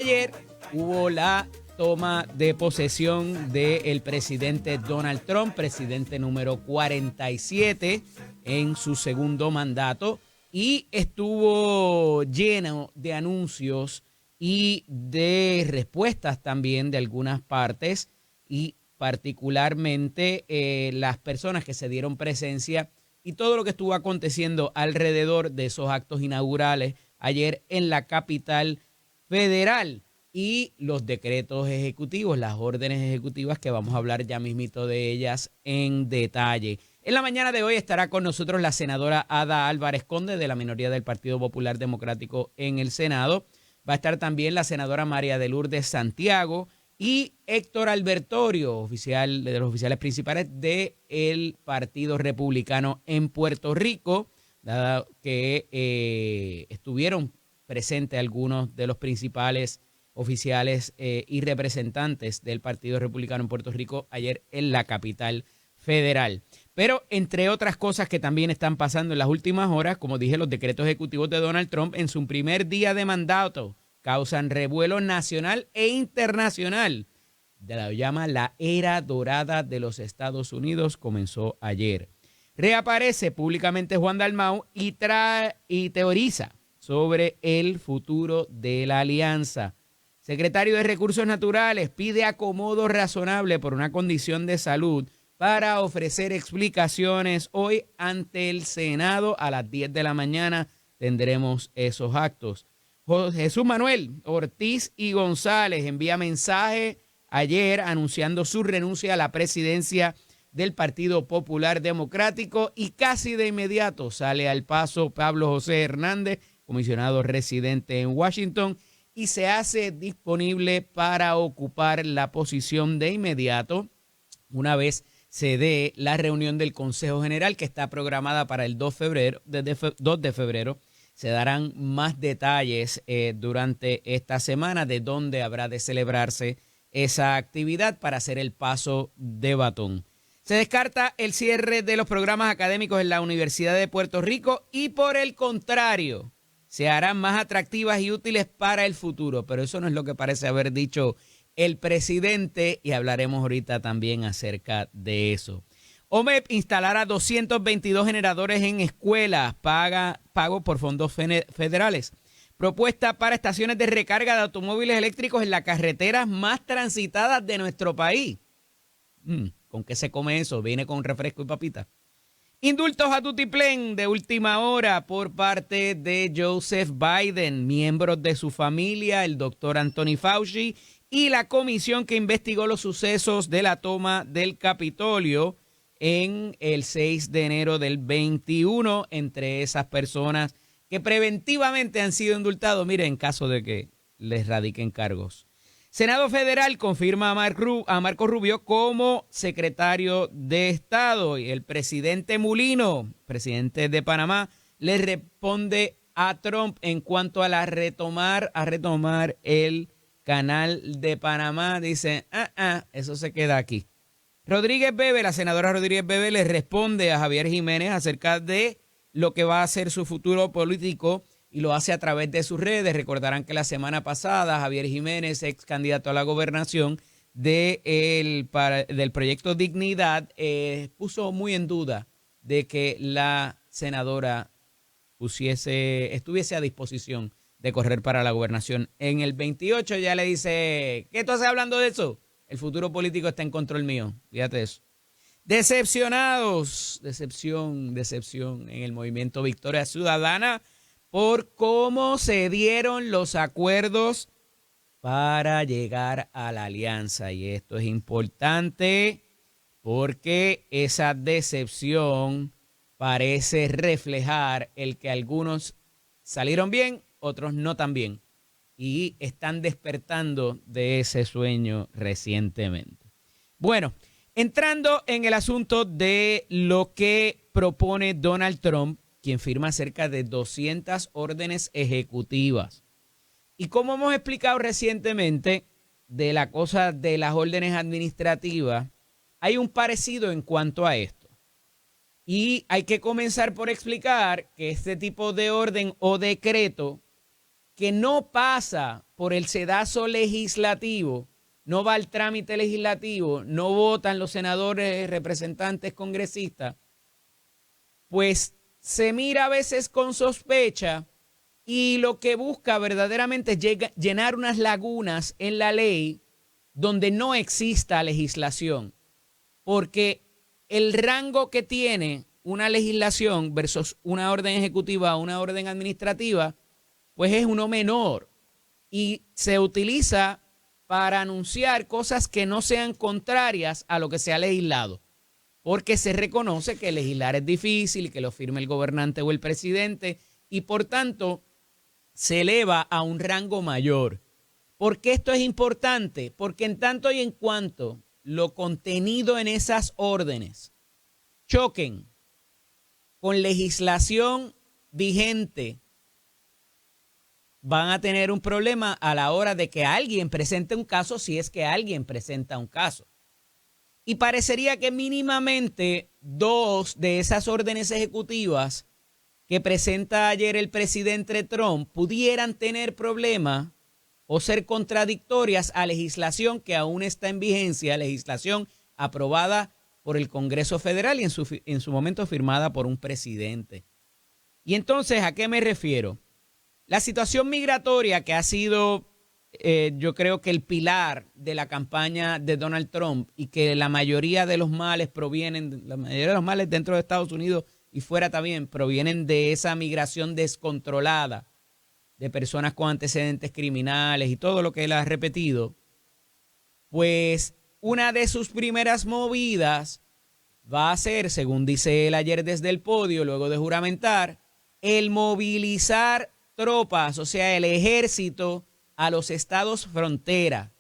ayer hubo la toma de posesión del presidente Donald Trump, presidente número 47 en su segundo mandato, y estuvo lleno de anuncios y de respuestas también de algunas partes, y particularmente las personas que se dieron presencia y todo lo que estuvo aconteciendo alrededor de esos actos inaugurales ayer en la capital federal y los decretos ejecutivos, las órdenes ejecutivas que vamos a hablar ya mismito de ellas en detalle. En la mañana de hoy estará con nosotros la senadora Ada Álvarez Conde de la minoría del Partido Popular Democrático en el Senado. Va a estar también la senadora María de Lourdes Santiago y Héctor Albertorio, oficial de los oficiales principales del Partido Republicano en Puerto Rico, dado que estuvieron presentes algunos de los principales oficiales y representantes del Partido Republicano en Puerto Rico ayer en la capital federal. Pero entre otras cosas que también están pasando en las últimas horas, como dije, los decretos ejecutivos de Donald Trump en su primer día de mandato causan revuelo nacional e internacional. La llama la era dorada de los Estados Unidos, comenzó ayer. Reaparece públicamente Juan Dalmau y teoriza sobre el futuro de la alianza. Secretario de Recursos Naturales pide acomodo razonable por una condición de salud para ofrecer explicaciones hoy ante el Senado. A las 10 de la mañana tendremos esos actos. Jesús Manuel Ortiz y González envía mensaje ayer anunciando su renuncia a la presidencia del Partido Popular Democrático, y casi de inmediato sale al paso Pablo José Hernández, comisionado residente en Washington, y se hace disponible para ocupar la posición de inmediato una vez se dé la reunión del Consejo General que está programada para el 2 de febrero. Se darán más detalles durante esta semana de dónde habrá de celebrarse esa actividad para hacer el paso de batón. Se descarta el cierre de los programas académicos en la Universidad de Puerto Rico y, por el contrario, se harán más atractivas y útiles para el futuro. Pero eso no es lo que parece haber dicho el presidente, y hablaremos ahorita también acerca de eso. OMEP instalará 222 generadores en escuelas, pago por fondos federales. Propuesta para estaciones de recarga de automóviles eléctricos en las carreteras más transitadas de nuestro país. ¿Con qué se come eso? Viene con refresco y papita. Indultos a tutiplén de última hora por parte de Joseph Biden, miembros de su familia, el doctor Anthony Fauci y la comisión que investigó los sucesos de la toma del Capitolio en el 6 de enero del 21, entre esas personas que preventivamente han sido indultados, miren, en caso de que les radiquen cargos. Senado Federal confirma a Marco Rubio como secretario de Estado, y el presidente Mulino, presidente de Panamá, le responde a Trump en cuanto a retomar el canal de Panamá. Dice, eso se queda aquí. Rodríguez Bebe, la senadora Rodríguez Bebe, le responde a Javier Jiménez acerca de lo que va a ser su futuro político, y lo hace a través de sus redes. Recordarán que la semana pasada Javier Jiménez, ex candidato a la gobernación del proyecto Dignidad, puso muy en duda de que la senadora estuviese a disposición de correr para la gobernación en el 28. Ya le dice, ¿qué tú haces hablando de eso? El futuro político está en control mío. Fíjate eso. Decepcionados, decepción en el movimiento Victoria Ciudadana por cómo se dieron los acuerdos para llegar a la alianza. Y esto es importante porque esa decepción parece reflejar el que algunos salieron bien, otros no tan bien, y están despertando de ese sueño recientemente. Bueno, entrando en el asunto de lo que propone Donald Trump, quien firma cerca de 200 órdenes ejecutivas. Y como hemos explicado recientemente de la cosa de las órdenes administrativas, hay un parecido en cuanto a esto. Y hay que comenzar por explicar que este tipo de orden o decreto que no pasa por el sedazo legislativo, no va al trámite legislativo, no votan los senadores, representantes, congresistas, pues se mira a veces con sospecha y lo que busca verdaderamente es llenar unas lagunas en la ley donde no exista legislación, porque el rango que tiene una legislación versus una orden ejecutiva o una orden administrativa, pues es uno menor y se utiliza para anunciar cosas que no sean contrarias a lo que se ha legislado, porque se reconoce que legislar es difícil y que lo firme el gobernante o el presidente y por tanto se eleva a un rango mayor. ¿Por qué esto es importante? Porque en tanto y en cuanto lo contenido en esas órdenes choquen con legislación vigente, van a tener un problema a la hora de que alguien presente un caso, si es que alguien presenta un caso. Y parecería que mínimamente 2 de esas órdenes ejecutivas que presenta ayer el presidente Trump pudieran tener problemas o ser contradictorias a legislación que aún está en vigencia, legislación aprobada por el Congreso Federal y en su momento firmada por un presidente. Y entonces, ¿a qué me refiero? La situación migratoria que ha sido, yo creo que el pilar de la campaña de Donald Trump y que la mayoría de los males dentro de Estados Unidos y fuera también provienen de esa migración descontrolada de personas con antecedentes criminales y todo lo que él ha repetido, pues una de sus primeras movidas va a ser, según dice él ayer desde el podio, luego de juramentar, el movilizar tropas, o sea, el ejército a los estados frontera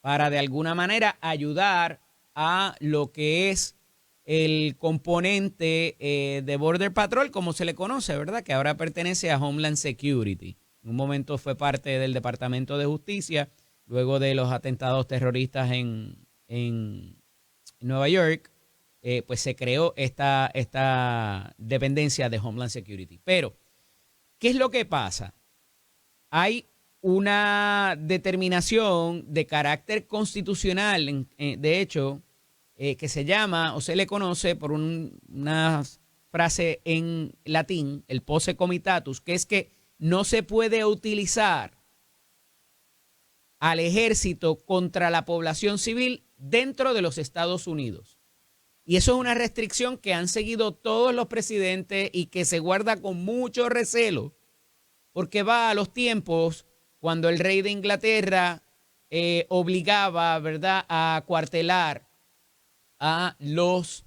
para de alguna manera ayudar a lo que es el componente de Border Patrol, como se le conoce, ¿verdad? Que ahora pertenece a Homeland Security. En un momento fue parte del Departamento de Justicia, luego de los atentados terroristas en Nueva York, pues se creó esta dependencia de Homeland Security. Pero, ¿qué es lo que pasa? Hay una determinación de carácter constitucional, de hecho, que se llama, o se le conoce por una frase en latín, el posse comitatus, que es que no se puede utilizar al ejército contra la población civil dentro de los Estados Unidos. Y eso es una restricción que han seguido todos los presidentes y que se guarda con mucho recelo, porque va a los tiempos cuando el rey de Inglaterra obligaba, ¿verdad?, a acuartelar a los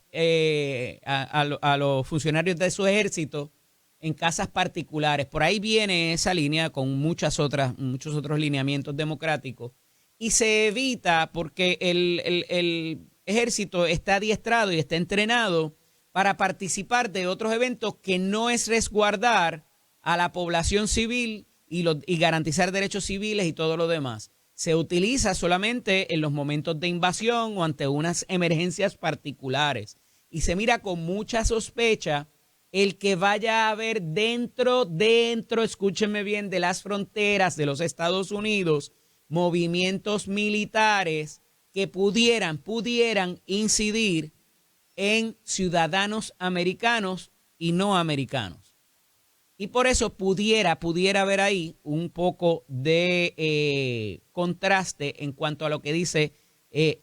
funcionarios de su ejército en casas particulares. Por ahí viene esa línea con muchos otros lineamientos democráticos y se evita porque el ejército está adiestrado y está entrenado para participar de otros eventos que no es resguardar a la población civil y garantizar derechos civiles y todo lo demás. Se utiliza solamente en los momentos de invasión o ante unas emergencias particulares. Y se mira con mucha sospecha el que vaya a haber dentro, escúchenme bien, de las fronteras de los Estados Unidos, movimientos militares que pudieran incidir en ciudadanos americanos y no americanos. Y por eso pudiera haber ahí un poco de contraste en cuanto a lo que dice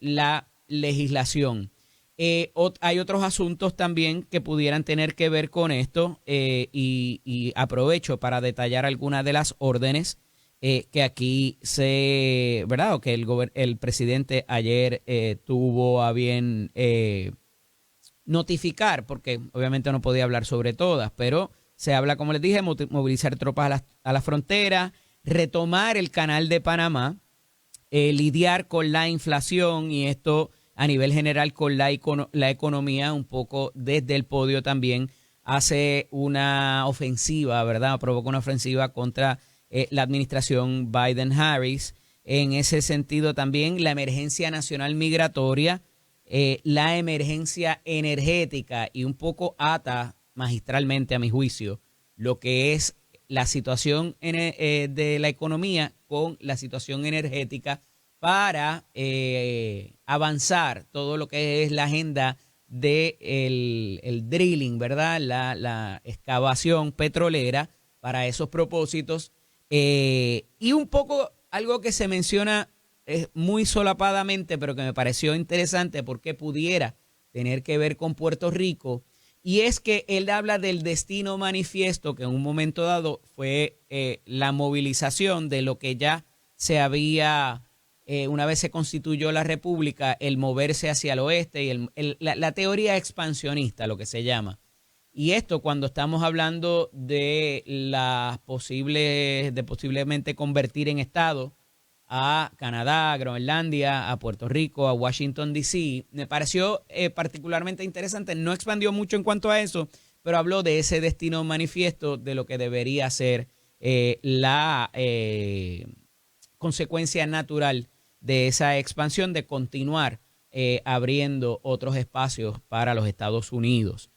la legislación. Hay otros asuntos también que pudieran tener que ver con esto y aprovecho para detallar algunas de las órdenes que aquí ¿verdad? O que el presidente ayer tuvo a bien notificar, porque obviamente no podía hablar sobre todas, pero se habla, como les dije, movilizar tropas a la frontera, retomar el canal de Panamá, lidiar con la inflación y esto a nivel general con la economía, un poco desde el podio también hace una ofensiva, ¿verdad? Provoca una ofensiva contra la administración Biden-Harris. En ese sentido también la emergencia nacional migratoria, la emergencia energética y un poco ata magistralmente a mi juicio lo que es la situación de la economía con la situación energética para avanzar todo lo que es la agenda de el drilling, ¿verdad? La excavación petrolera para esos propósitos. Y un poco algo que se menciona muy solapadamente, pero que me pareció interesante porque pudiera tener que ver con Puerto Rico, y es que él habla del destino manifiesto, que en un momento dado fue la movilización de lo que ya se había, una vez se constituyó la República, el moverse hacia el oeste y la teoría expansionista, lo que se llama. Y esto cuando estamos hablando de de posiblemente convertir en estado a Canadá, a Groenlandia, a Puerto Rico, a Washington, D.C. Me pareció particularmente interesante. No expandió mucho en cuanto a eso, pero habló de ese destino manifiesto de lo que debería ser la consecuencia natural de esa expansión, de continuar abriendo otros espacios para los Estados Unidos.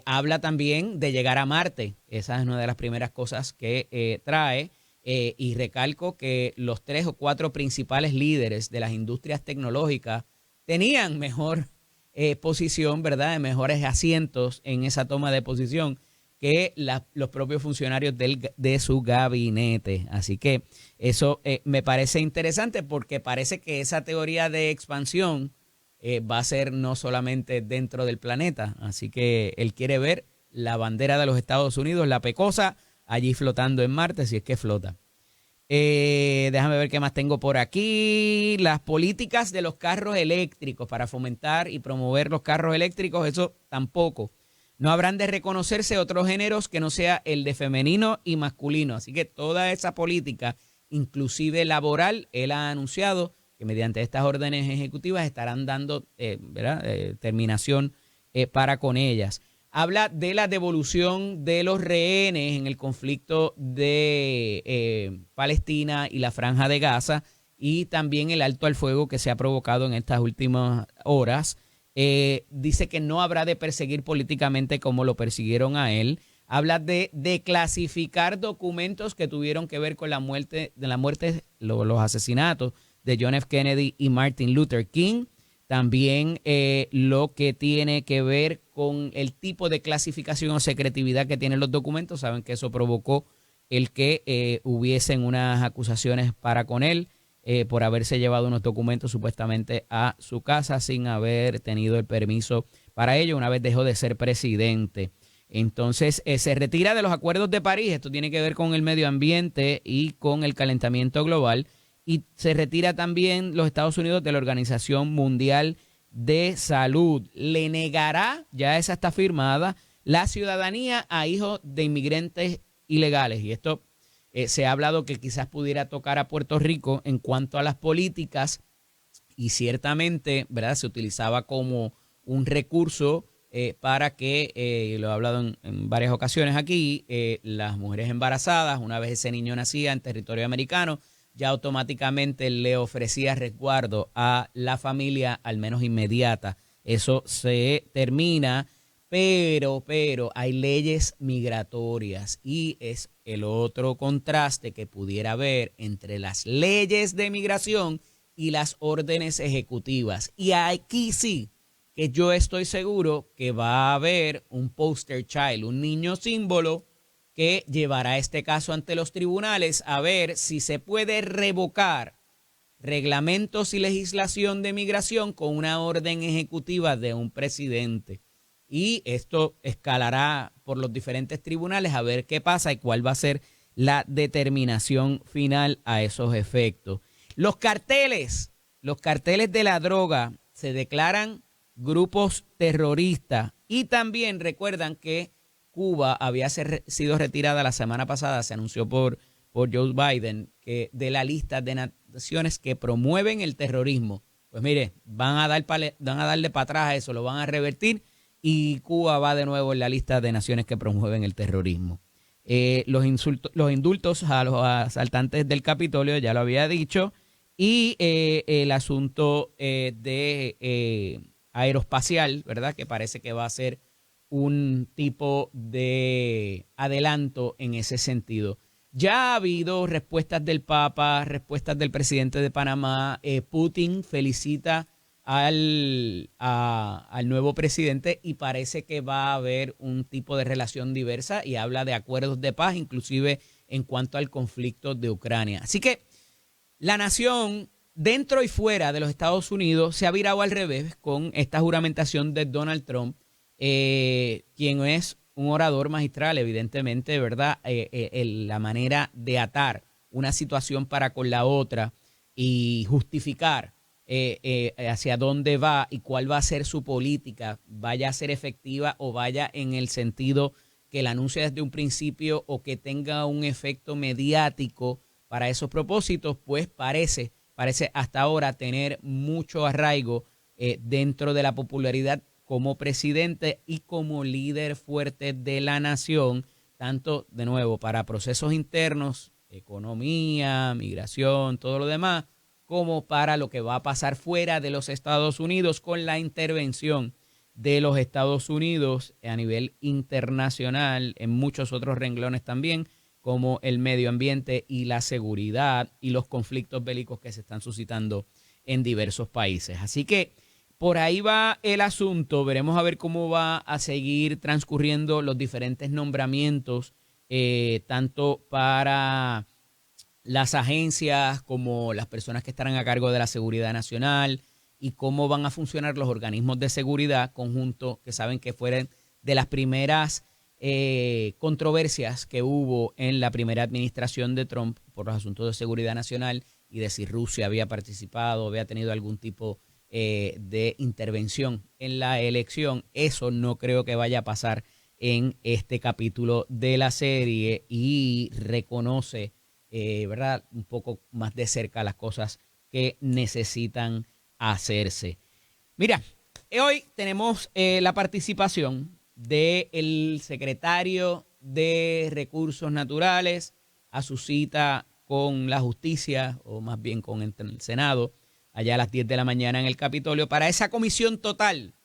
Habla también de llegar a Marte. Esa es una de las primeras cosas que trae. Y recalco que los 3 o 4 principales líderes de las industrias tecnológicas tenían mejor posición, ¿verdad? De mejores asientos en esa toma de posición que los propios funcionarios de su gabinete. Así que eso me parece interesante porque parece que esa teoría de expansión va a ser no solamente dentro del planeta. Así que él quiere ver la bandera de los Estados Unidos, la pecosa, allí flotando en Marte, si es que flota. Déjame ver qué más tengo por aquí. Las políticas de los carros eléctricos para fomentar y promover los carros eléctricos, eso tampoco. No habrán de reconocerse otros géneros que no sea el de femenino y masculino. Así que toda esa política, inclusive laboral, él ha anunciado que mediante estas órdenes ejecutivas estarán dando terminación para con ellas. Habla de la devolución de los rehenes en el conflicto de Palestina y la Franja de Gaza y también el alto al fuego que se ha provocado en estas últimas horas. Dice que no habrá de perseguir políticamente como lo persiguieron a él. Habla de declasificar documentos que tuvieron que ver con los asesinatos de John F. Kennedy y Martin Luther King. También lo que tiene que ver con el tipo de clasificación o secretividad que tienen los documentos. Saben que eso provocó el que hubiesen unas acusaciones para con él por haberse llevado unos documentos supuestamente a su casa sin haber tenido el permiso para ello una vez dejó de ser presidente. Entonces se retira de los acuerdos de París. Esto tiene que ver con el medio ambiente y con el calentamiento global. Y se retira también los Estados Unidos de la Organización Mundial de Salud. Le negará, ya esa está firmada, la ciudadanía a hijos de inmigrantes ilegales. Y esto se ha hablado que quizás pudiera tocar a Puerto Rico en cuanto a las políticas. Y ciertamente, ¿verdad? Se utilizaba como un recurso para que, lo he hablado en varias ocasiones aquí, las mujeres embarazadas, una vez ese niño nacía en territorio americano, ya automáticamente le ofrecía resguardo a la familia, al menos inmediata. Eso se termina, pero hay leyes migratorias y es el otro contraste que pudiera haber entre las leyes de migración y las órdenes ejecutivas. Y aquí sí que yo estoy seguro que va a haber un poster child, un niño símbolo que llevará este caso ante los tribunales a ver si se puede revocar reglamentos y legislación de migración con una orden ejecutiva de un presidente. Y esto escalará por los diferentes tribunales a ver qué pasa y cuál va a ser la determinación final a esos efectos. Los carteles de la droga se declaran grupos terroristas y también recuerdan que Cuba había sido retirada la semana pasada, se anunció por Joe Biden, que de la lista de naciones que promueven el terrorismo. Pues mire, van a darle para atrás a eso, lo van a revertir y Cuba va de nuevo en la lista de naciones que promueven el terrorismo. Los indultos a los asaltantes del Capitolio, ya lo había dicho, y el asunto de aeroespacial, ¿verdad? Que parece que va a ser un tipo de adelanto en ese sentido. Ya ha habido respuestas del Papa, respuestas del presidente de Panamá. Putin felicita al nuevo presidente y parece que va a haber un tipo de relación diversa y habla de acuerdos de paz, inclusive en cuanto al conflicto de Ucrania. Así que la nación, dentro y fuera de los Estados Unidos, se ha virado al revés con esta juramentación de Donald Trump, quien es un orador magistral, evidentemente, ¿verdad? La manera de atar una situación para con la otra y justificar hacia dónde va y cuál va a ser su política, vaya a ser efectiva o vaya en el sentido que la anuncie desde un principio o que tenga un efecto mediático para esos propósitos, pues parece hasta ahora tener mucho arraigo dentro de la popularidad como presidente y como líder fuerte de la nación, tanto, de nuevo, para procesos internos, economía, migración, todo lo demás, como para lo que va a pasar fuera de los Estados Unidos con la intervención de los Estados Unidos a nivel internacional, en muchos otros renglones también, como el medio ambiente y la seguridad y los conflictos bélicos que se están suscitando en diversos países. Así que por ahí va el asunto. Veremos a ver cómo va a seguir transcurriendo los diferentes nombramientos, tanto para las agencias como las personas que estarán a cargo de la seguridad nacional y cómo van a funcionar los organismos de seguridad conjunto, que saben que fueron de las primeras controversias que hubo en la primera administración de Trump por los asuntos de seguridad nacional y de si Rusia había participado, había tenido algún tipo de intervención en la elección. Eso no creo que vaya a pasar en este capítulo de la serie y reconoce, ¿verdad?, un poco más de cerca las cosas que necesitan hacerse. Mira, hoy tenemos la participación del secretario de Recursos Naturales a su cita con la justicia, o más bien con el Senado, allá a las 10 de la mañana en el Capitolio, para esa comisión total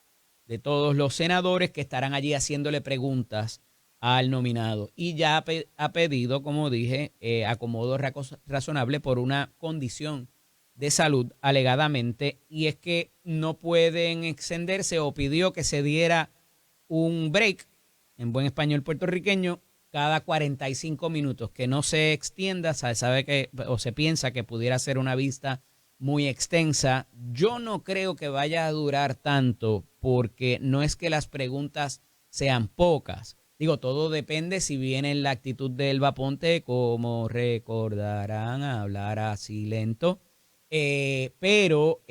de todos los senadores que estarán allí haciéndole preguntas al nominado. Y ya ha pedido, como dije, acomodo razonable por una condición de salud alegadamente, y es que no pueden extenderse, o pidió que se diera un break, en buen español puertorriqueño, cada 45 minutos, que no se extienda. Sabe que, o se piensa que pudiera ser una vista muy extensa. Yo no creo que vaya a durar tanto, porque no es que las preguntas sean pocas. Digo, todo depende si viene en la actitud de Elba Ponte, como recordarán, a hablar así lento. Pero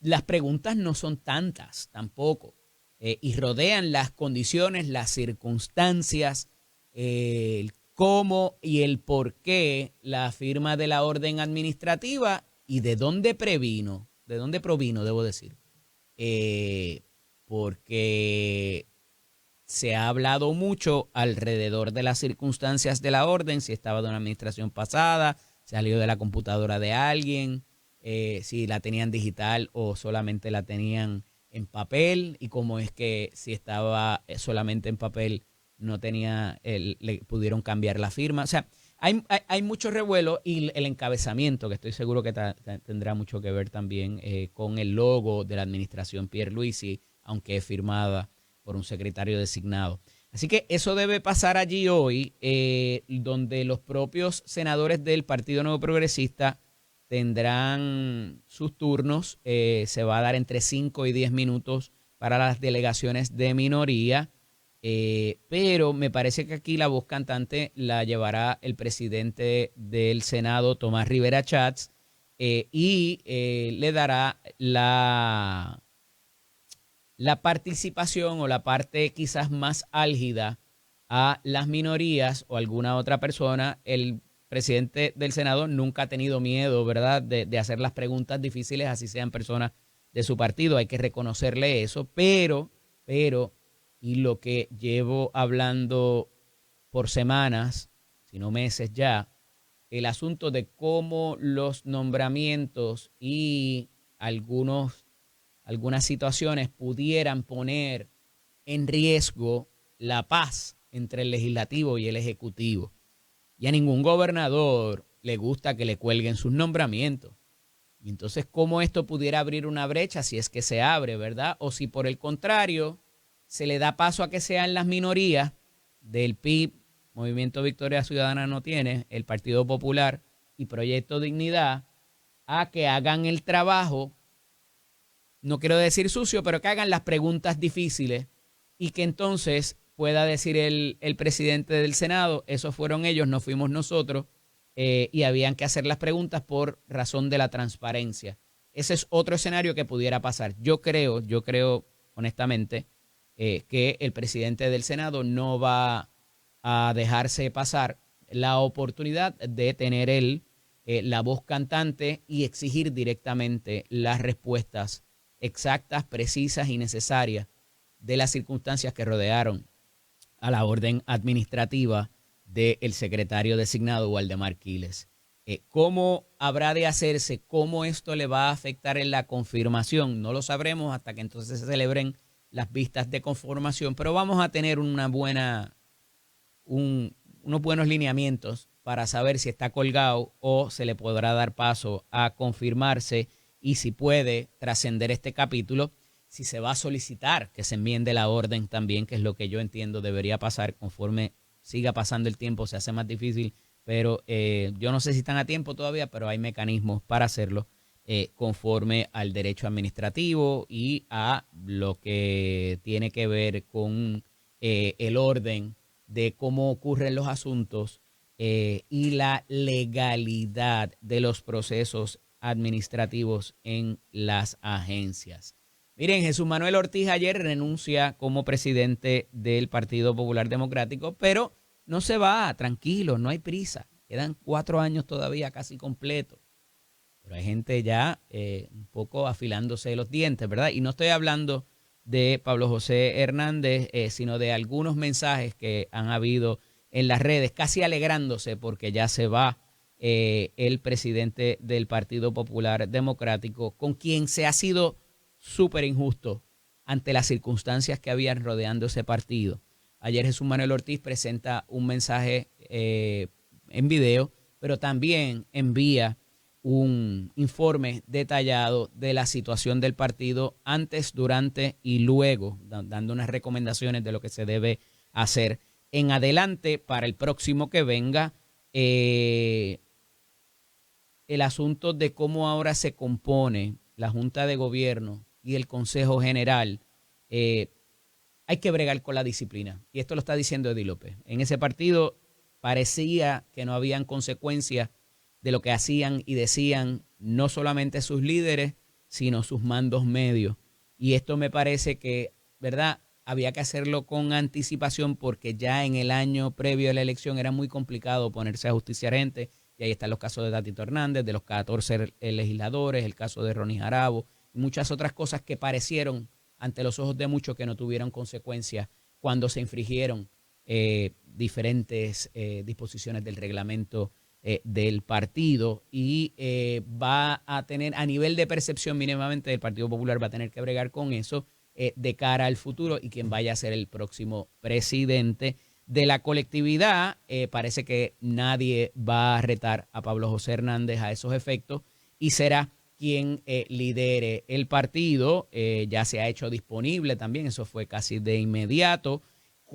las preguntas no son tantas tampoco, y rodean las condiciones, las circunstancias, el cómo y el por qué la firma de la orden administrativa y de dónde provino, debo decir. Porque se ha hablado mucho alrededor de las circunstancias de la orden, si estaba de una administración pasada, salió de la computadora de alguien, si la tenían digital o solamente la tenían en papel, y cómo es que si estaba solamente en papel no tenía, le pudieron cambiar la firma. O sea, hay mucho revuelo, y el encabezamiento, que estoy seguro que tendrá mucho que ver también con el logo de la administración Pierluisi, aunque es firmada por un secretario designado. Así que eso debe pasar allí hoy, donde los propios senadores del Partido Nuevo Progresista tendrán sus turnos. Se va a dar entre 5 y 10 minutos para las delegaciones de minoría, pero me parece que aquí la voz cantante la llevará el presidente del Senado, Tomás Rivera Chats, y le dará la participación o la parte quizás más álgida a las minorías o alguna otra persona. El presidente del Senado nunca ha tenido miedo, ¿verdad?, de hacer las preguntas difíciles, así sean personas de su partido. Hay que reconocerle eso, pero, y lo que llevo hablando por semanas, si no meses ya, el asunto de cómo los nombramientos y algunas situaciones pudieran poner en riesgo la paz entre el legislativo y el ejecutivo. Y a ningún gobernador le gusta que le cuelguen sus nombramientos. Y entonces, ¿cómo esto pudiera abrir una brecha si es que se abre, verdad? O si por el contrario se le da paso a que sean las minorías del PIB, Movimiento Victoria Ciudadana no tiene, el Partido Popular y Proyecto Dignidad, a que hagan el trabajo, no quiero decir sucio, pero que hagan las preguntas difíciles y que entonces pueda decir el presidente del Senado, esos fueron ellos, no fuimos nosotros, y habían que hacer las preguntas por razón de la transparencia. Ese es otro escenario que pudiera pasar. Yo creo honestamente, que el presidente del Senado no va a dejarse pasar la oportunidad de tener él la voz cantante y exigir directamente las respuestas exactas, precisas y necesarias de las circunstancias que rodearon a la orden administrativa del secretario designado Waldemar Quiles. ¿Cómo habrá de hacerse? ¿Cómo esto le va a afectar en la confirmación? No lo sabremos hasta que entonces se celebren las vistas de conformación, pero vamos a tener unos buenos lineamientos para saber si está colgado o se le podrá dar paso a confirmarse y si puede trascender este capítulo, si se va a solicitar que se enmiende la orden también, que es lo que yo entiendo debería pasar conforme siga pasando el tiempo, se hace más difícil, pero yo no sé si están a tiempo todavía, pero hay mecanismos para hacerlo conforme al derecho administrativo y a lo que tiene que ver con el orden de cómo ocurren los asuntos y la legalidad de los procesos administrativos en las agencias. Miren, Jesús Manuel Ortiz ayer renuncia como presidente del Partido Popular Democrático, pero no se va, tranquilo, no hay prisa. Quedan 4 años todavía casi completos. Pero hay gente ya un poco afilándose los dientes, ¿verdad? Y no estoy hablando de Pablo José Hernández, sino de algunos mensajes que han habido en las redes, casi alegrándose porque ya se va el presidente del Partido Popular Democrático, con quien se ha sido súper injusto ante las circunstancias que habían rodeando ese partido. Ayer Jesús Manuel Ortiz presenta un mensaje en video, pero también envía un informe detallado de la situación del partido antes, durante y luego, dando unas recomendaciones de lo que se debe hacer en adelante para el próximo que venga. El asunto de cómo ahora se compone la Junta de Gobierno y el Consejo General, hay que bregar con la disciplina. Y esto lo está diciendo Eddie López. En ese partido parecía que no habían consecuencias de lo que hacían y decían no solamente sus líderes, sino sus mandos medios. Y esto me parece que, ¿verdad?, había que hacerlo con anticipación porque ya en el año previo a la elección era muy complicado ponerse a justiciar gente. Y ahí están los casos de Tatito Hernández, de los 14 legisladores, el caso de Ronnie Jarabo y muchas otras cosas que parecieron ante los ojos de muchos que no tuvieron consecuencias cuando se infringieron diferentes disposiciones del reglamento del partido, y va a tener, a nivel de percepción mínimamente del Partido Popular, va a tener que bregar con eso de cara al futuro y quien vaya a ser el próximo presidente de la colectividad. Parece que nadie va a retar a Pablo José Hernández a esos efectos y será quien lidere el partido. Ya se ha hecho disponible también, eso fue casi de inmediato.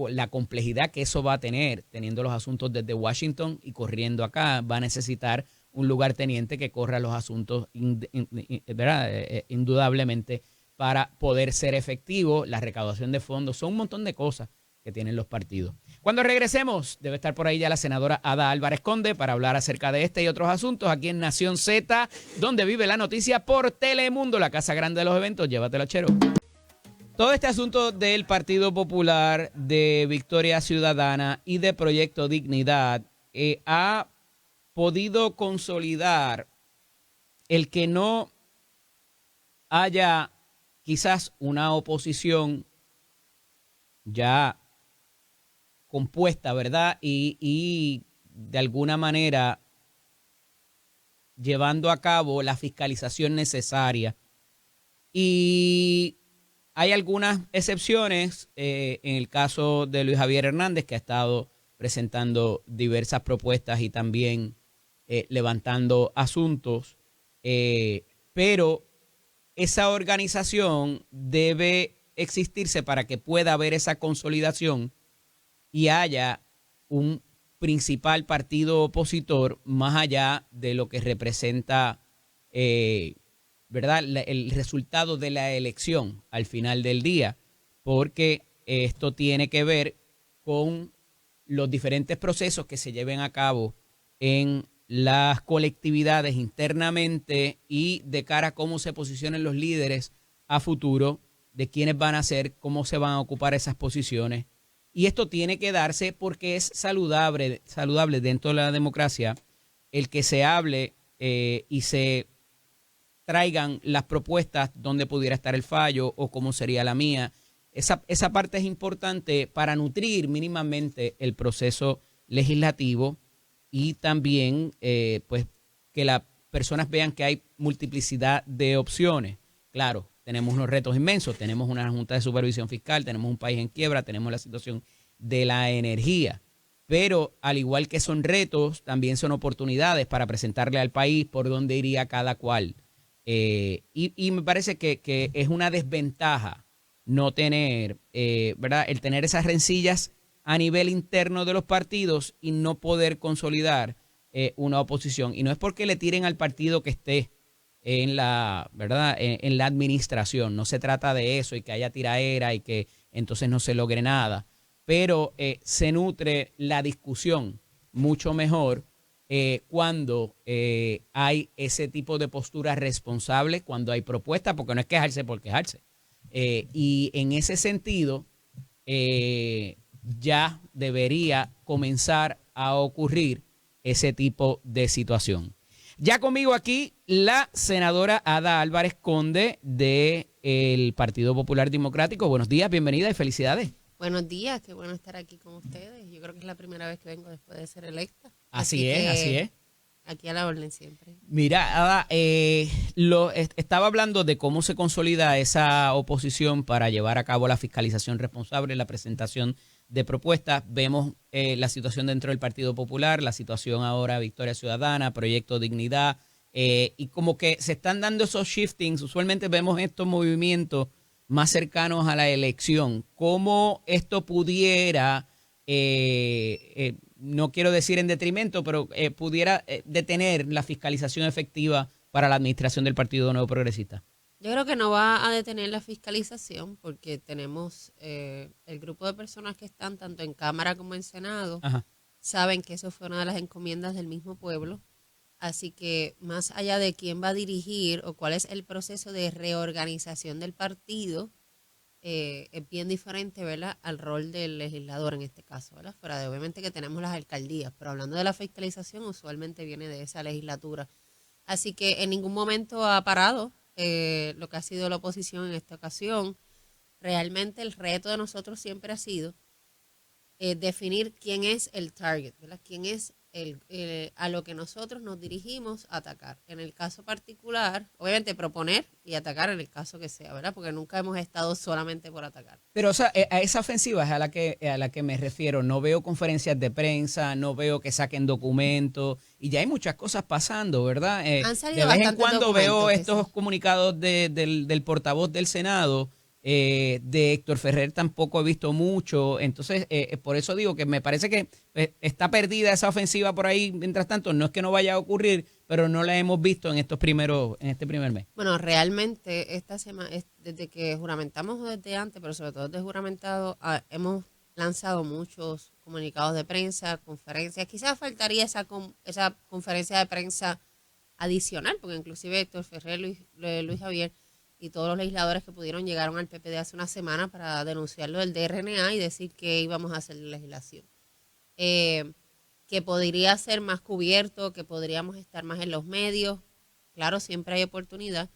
La complejidad que eso va a tener, teniendo los asuntos desde Washington y corriendo acá, va a necesitar un lugarteniente que corra los asuntos indudablemente para poder ser efectivo. La recaudación de fondos, son un montón de cosas que tienen los partidos. Cuando regresemos, debe estar por ahí ya la senadora Ada Álvarez Conde para hablar acerca de este y otros asuntos aquí en Nación Z, donde vive la noticia por Telemundo, la casa grande de los eventos. Llévatelo, Chero. Todo este asunto del Partido Popular, de Victoria Ciudadana y de Proyecto Dignidad ha podido consolidar el que no haya quizás una oposición ya compuesta, ¿verdad? Y de alguna manera llevando a cabo la fiscalización necesaria. Y hay algunas excepciones en el caso de Luis Javier Hernández, que ha estado presentando diversas propuestas y también levantando asuntos, pero esa organización debe existirse para que pueda haber esa consolidación y haya un principal partido opositor más allá de lo que representa ¿verdad? El resultado de la elección al final del día, porque esto tiene que ver con los diferentes procesos que se lleven a cabo en las colectividades internamente y de cara a cómo se posicionen los líderes a futuro, de quiénes van a ser, cómo se van a ocupar esas posiciones. Y esto tiene que darse porque es saludable dentro de la democracia el que se hable y se traigan las propuestas donde pudiera estar el fallo o cómo sería la mía. Esa parte es importante para nutrir mínimamente el proceso legislativo y también pues que las personas vean que hay multiplicidad de opciones. Claro, tenemos unos retos inmensos, tenemos una Junta de Supervisión Fiscal, tenemos un país en quiebra, tenemos la situación de la energía, pero al igual que son retos, también son oportunidades para presentarle al país por dónde iría cada cual. Y me parece que es una desventaja no tener, ¿verdad? El tener esas rencillas a nivel interno de los partidos y no poder consolidar una oposición. Y no es porque le tiren al partido que esté en la, ¿verdad? En la administración. No se trata de eso y que haya tiraera y que entonces no se logre nada. Pero se nutre la discusión mucho mejor cuando hay ese tipo de postura responsable, cuando hay propuestas, porque no es quejarse por quejarse. Y en ese sentido, ya debería comenzar a ocurrir ese tipo de situación. Ya conmigo aquí la senadora Ada Álvarez Conde del Partido Popular Democrático. Buenos días, bienvenida y felicidades. Buenos días, qué bueno estar aquí con ustedes. Yo creo que es la primera vez que vengo después de ser electa. Así es. Aquí a la orden siempre. Mira, Ada, estaba hablando de cómo se consolida esa oposición para llevar a cabo la fiscalización responsable, la presentación de propuestas. Vemos la situación dentro del Partido Popular, la situación ahora Victoria Ciudadana, Proyecto Dignidad, y como que se están dando esos shiftings. Usualmente vemos estos movimientos más cercanos a la elección. ¿Cómo esto pudiera, no quiero decir en detrimento, pero pudiera detener la fiscalización efectiva para la administración del Partido Nuevo Progresista? Yo creo que no va a detener la fiscalización porque tenemos el grupo de personas que están tanto en Cámara como en Senado. Ajá. Saben que eso fue una de las encomiendas del mismo pueblo. Así que más allá de quién va a dirigir o cuál es el proceso de reorganización del partido, es bien diferente, ¿verdad?, al rol del legislador en este caso, ¿verdad? Fuera de obviamente que tenemos las alcaldías, pero hablando de la fiscalización usualmente viene de esa legislatura. Así que en ningún momento ha parado lo que ha sido la oposición en esta ocasión. Realmente el reto de nosotros siempre ha sido definir quién es el target, ¿verdad? Quién es a lo que nosotros nos dirigimos a atacar. En el caso particular, obviamente proponer y atacar en el caso que sea, ¿verdad? Porque nunca hemos estado solamente por atacar. Pero o sea, a esa ofensiva es a la que me refiero. No veo conferencias de prensa, no veo que saquen documentos y ya hay muchas cosas pasando, ¿verdad? Han salido de vez en cuando veo estos comunicados del portavoz del Senado. De Héctor Ferrer tampoco he visto mucho, entonces por eso digo que me parece que está perdida esa ofensiva por ahí. Mientras tanto, no es que no vaya a ocurrir, pero no la hemos visto en este primer mes. Bueno, realmente esta semana, desde que juramentamos o desde antes, pero sobre todo desde juramentado, hemos lanzado muchos comunicados de prensa, conferencias. Quizás faltaría esa conferencia de prensa adicional, porque inclusive Héctor Ferrer, Luis Javier y todos los legisladores que pudieron llegaron al PPD hace una semana para denunciarlo del DRNA y decir que íbamos a hacer legislación. Que podría ser más cubierto, que podríamos estar más en los medios. Claro, siempre hay oportunidad.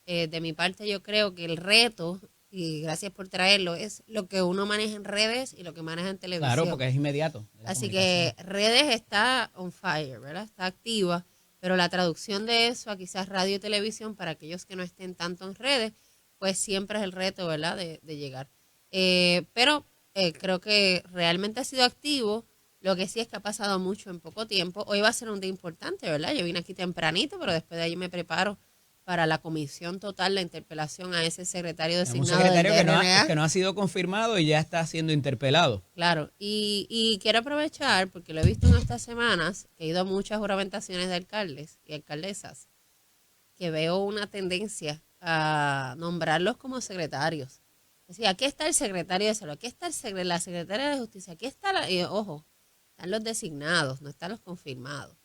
De mi parte yo creo que el reto, y gracias por traerlo, es lo que uno maneja en redes y lo que maneja en televisión. Claro, porque es inmediato. Así que redes está on fire, ¿verdad? Está activa. Pero la traducción de eso a quizás radio y televisión, para aquellos que no estén tanto en redes, pues siempre es el reto, ¿verdad?, de llegar. Pero creo que realmente ha sido activo. Lo que sí es que ha pasado mucho en poco tiempo. Hoy va a ser un día importante, ¿verdad? Yo vine aquí tempranito, pero después de ahí me preparo para la comisión total, la interpelación a ese secretario Tenemos designado un secretario del DRNA. que no ha sido confirmado y ya está siendo interpelado. Claro, y quiero aprovechar, porque lo he visto en estas semanas, que he ido a muchas juramentaciones de alcaldes y alcaldesas, que veo una tendencia a nombrarlos como secretarios. Es decir, aquí está el secretario de salud, aquí está la secretaria de justicia, aquí está ojo, están los designados, no están los confirmados.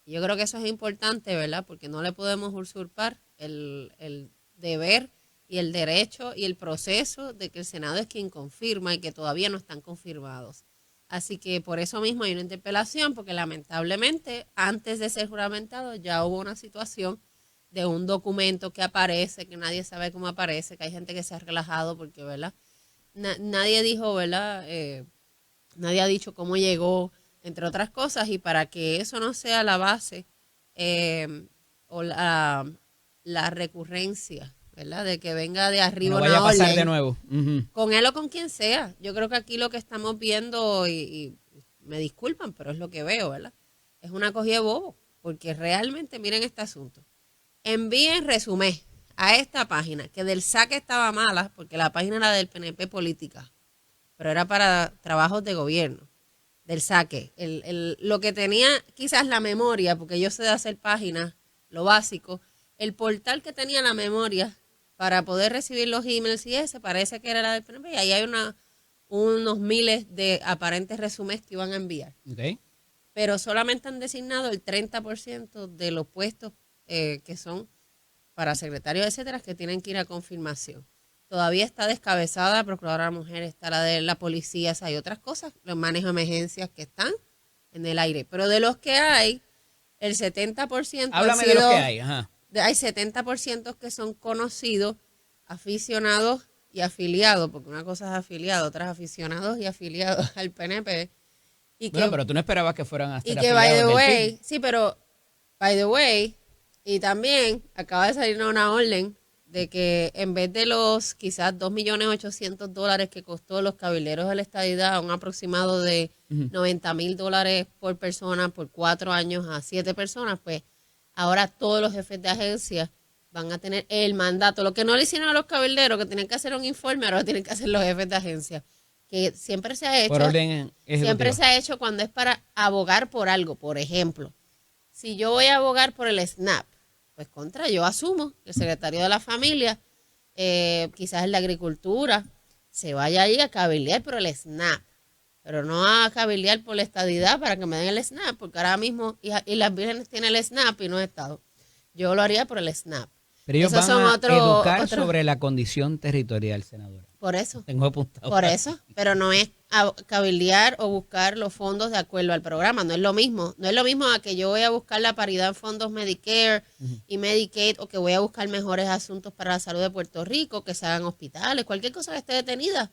Y yo creo que eso es importante, ¿verdad? Porque no le podemos usurpar el deber y el derecho y el proceso de que el Senado es quien confirma y que todavía no están confirmados. Así que por eso mismo hay una interpelación, porque lamentablemente antes de ser juramentado ya hubo una situación de un documento que aparece, que nadie sabe cómo aparece, que hay gente que se ha relajado porque, ¿verdad? Nadie dijo, ¿verdad? Nadie ha dicho cómo llegó, entre otras cosas, y para que eso no sea la base o la recurrencia, ¿verdad? De que venga de arriba no vaya a pasar orden, de nuevo. con él o con quien sea. Yo creo que aquí lo que estamos viendo, y me disculpan, pero es lo que veo, ¿verdad? Es una cogida de bobo, porque realmente miren este asunto. Envíen resumen a esta página, que del saque estaba mala, porque la página era del PNP Política, pero era para trabajos de gobierno, del saque. Lo que tenía quizás la memoria, porque yo sé de hacer páginas, lo básico, el portal que tenía la memoria para poder recibir los emails y ese, parece que era la del PNP, y ahí hay unos miles de aparentes resúmenes que iban a enviar. Okay. Pero solamente han designado el 30% de los puestos que son para secretarios, etcétera, que tienen que ir a confirmación. Todavía está descabezada la Procuradora Mujer, está la de la policía, hay otras cosas, los manejos de emergencias que están en el aire. Pero de los que hay, el 70% Háblame de los que hay. Ajá. Hay 70% que son conocidos, aficionados y afiliados, porque una cosa es afiliado, otra es aficionados y afiliados al PNP. Y Bueno, que, pero tú no esperabas que fueran hasta y que by the way, sí, pero by the way, y también acaba de salir una orden de que en vez de los quizás $2.800.000 que costó los cabilderos de la estadidad, un aproximado de $90,000 por persona por 4 años a 7 personas, pues ahora todos los jefes de agencia van a tener el mandato. Lo que no le hicieron a los cabilderos, que tenían que hacer un informe, ahora tienen que hacer los jefes de agencia. Que siempre se ha hecho, por orden ejecutivo. Siempre se ha hecho cuando es para abogar por algo. Por ejemplo, si yo voy a abogar por el SNAP, pues yo asumo que el secretario de la familia, quizás el de agricultura, se vaya ahí a cabildear por el SNAP, pero no a cabildear por la estadidad para que me den el SNAP, porque ahora mismo, y las vírgenes tienen el SNAP y no he estado. Yo lo haría por el SNAP. Pero ellos van a educar sobre la condición territorial, senadora. Por eso. Tengo apuntado. Por eso, pero no es cabildear o buscar los fondos de acuerdo al programa, no es lo mismo. No es lo mismo a que yo voy a buscar la paridad en fondos Medicare y Medicaid, o que voy a buscar mejores asuntos para la salud de Puerto Rico, que se hagan hospitales, cualquier cosa que esté detenida.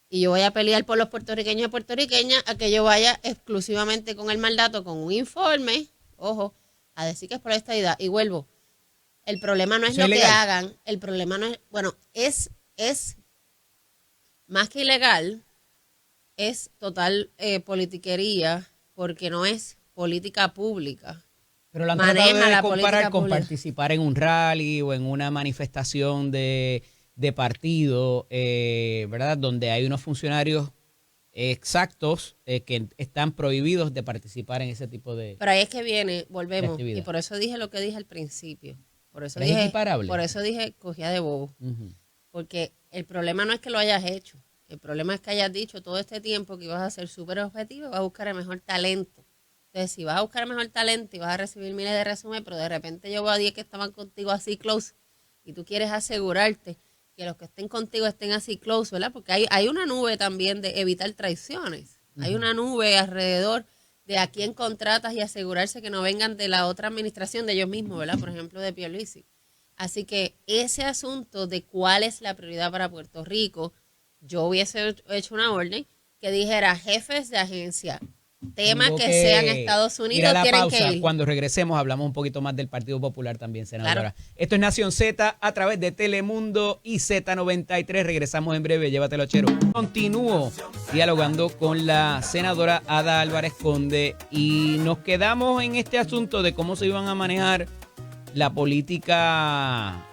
Y yo voy a pelear por los puertorriqueños y puertorriqueñas, a que yo vaya exclusivamente con el mandato, con un informe, ojo, a decir que es por esta idea. Y vuelvo, el problema no es lo que hagan, el problema no es, bueno, es más que ilegal, es total politiquería, porque no es política pública. Pero la han tratado de comparar con participar en un rally o en una manifestación de partido, ¿verdad? Donde hay unos funcionarios exactos que están prohibidos de participar en ese tipo de. Pero ahí es que viene, volvemos, y por eso dije lo que dije al principio. Por eso dije cogía de bobo. Porque el problema no es que lo hayas hecho. El problema es que hayas dicho todo este tiempo que ibas a ser súper objetivo y vas a buscar el mejor talento. Entonces, si vas a buscar el mejor talento y vas a recibir miles de resúmenes, pero de repente yo veo a 10 que estaban contigo así close, y tú quieres asegurarte que los que estén contigo estén así close, ¿verdad? Porque hay una nube también de evitar traiciones. Hay una nube alrededor de a quién contratas y asegurarse que no vengan de la otra administración de ellos mismos, ¿verdad? Por ejemplo, de Pierluisi. Así que ese asunto de cuál es la prioridad para Puerto Rico, yo hubiese hecho una orden que dijera jefes de agencia temas Tengo que sean Estados ir Unidos a la tienen pausa. que ir. Cuando regresemos hablamos un poquito más del Partido Popular también, senadora. Claro. Esto es Nación Z a través de Telemundo y Z93. Regresamos en breve. Llévatelo, Chero. Continúo dialogando con la senadora Ada Álvarez Conde y nos quedamos en este asunto de cómo se iban a manejar la política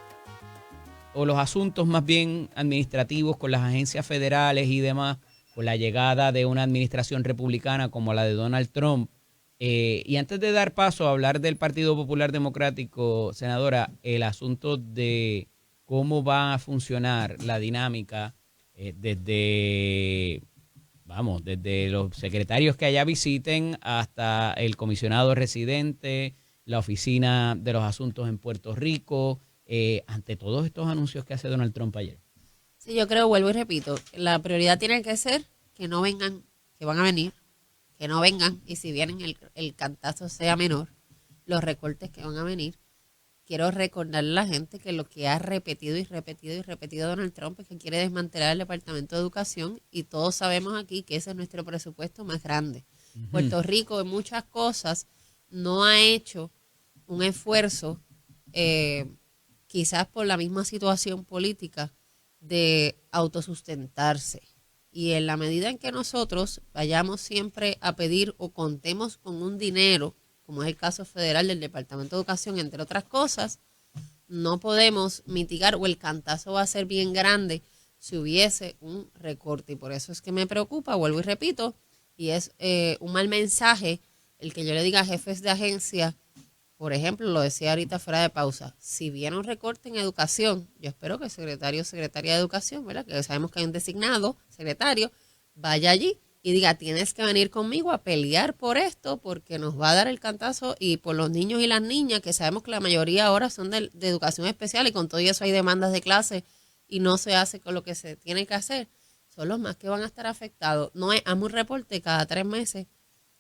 o los asuntos más bien administrativos con las agencias federales y demás, con la llegada de una administración republicana como la de Donald Trump. Y antes de dar paso a hablar del Partido Popular Democrático, senadora, el asunto de cómo va a funcionar la dinámica desde los secretarios que allá visiten hasta el comisionado residente, la oficina de los asuntos en Puerto Rico, ante todos estos anuncios que hace Donald Trump ayer. Sí, yo creo, vuelvo y repito, la prioridad tiene que ser que no vengan, que van a venir, que no vengan, y si vienen el cantazo sea menor, los recortes que van a venir. Quiero recordarle a la gente que lo que ha repetido y repetido y repetido Donald Trump es que quiere desmantelar el Departamento de Educación, y todos sabemos aquí que ese es nuestro presupuesto más grande. Puerto Rico en muchas cosas no ha hecho un esfuerzo, quizás por la misma situación política, de autosustentarse. Y en la medida en que nosotros vayamos siempre a pedir o contemos con un dinero, como es el caso federal del Departamento de Educación, entre otras cosas, no podemos mitigar, o el cantazo va a ser bien grande si hubiese un recorte. Y por eso es que me preocupa, vuelvo y repito, y es un mal mensaje el que yo le diga a jefes de agencia. Por ejemplo, lo decía ahorita fuera de pausa, si viene un recorte en educación, yo espero que el secretario o secretaria de educación, ¿verdad?, que sabemos que hay un designado secretario, vaya allí y diga, tienes que venir conmigo a pelear por esto, porque nos va a dar el cantazo, y por los niños y las niñas, que sabemos que la mayoría ahora son de educación especial, y con todo eso hay demandas de clase y no se hace con lo que se tiene que hacer, son los más que van a estar afectados. No es, hazme un reporte cada 3 meses,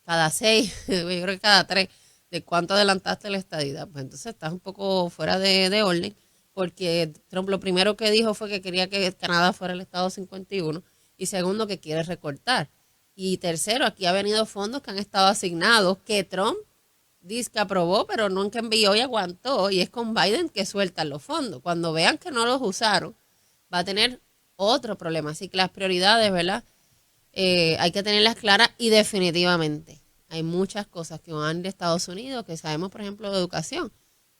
cada 6, yo creo que cada 3, de cuánto adelantaste la estadía. Pues entonces estás un poco fuera de orden, porque Trump lo primero que dijo fue que quería que Canadá fuera el estado 51, y segundo, que quiere recortar. Y tercero, aquí ha venido fondos que han estado asignados, que Trump dice que aprobó, pero nunca envió y aguantó, y es con Biden que sueltan los fondos. Cuando vean que no los usaron, va a tener otro problema. Así que las prioridades, ¿verdad?, hay que tenerlas claras, y definitivamente hay muchas cosas que van de Estados Unidos, que sabemos, por ejemplo, de educación,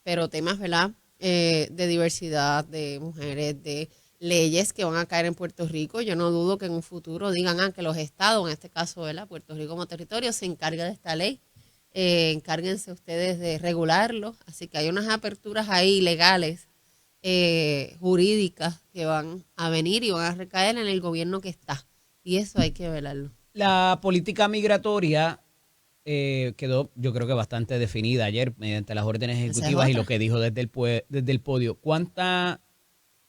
pero temas, ¿verdad?, de diversidad, de mujeres, de leyes que van a caer en Puerto Rico. Yo no dudo que en un futuro digan que los estados, en este caso, ¿verdad?, Puerto Rico como territorio, se encargue de esta ley. Encárguense ustedes de regularlo. Así que hay unas aperturas ahí legales, jurídicas, que van a venir y van a recaer en el gobierno que está. Y eso hay que velarlo. La política migratoria quedó, yo creo que bastante definida ayer mediante las órdenes ejecutivas y lo que dijo desde el podio. ¿Cuánta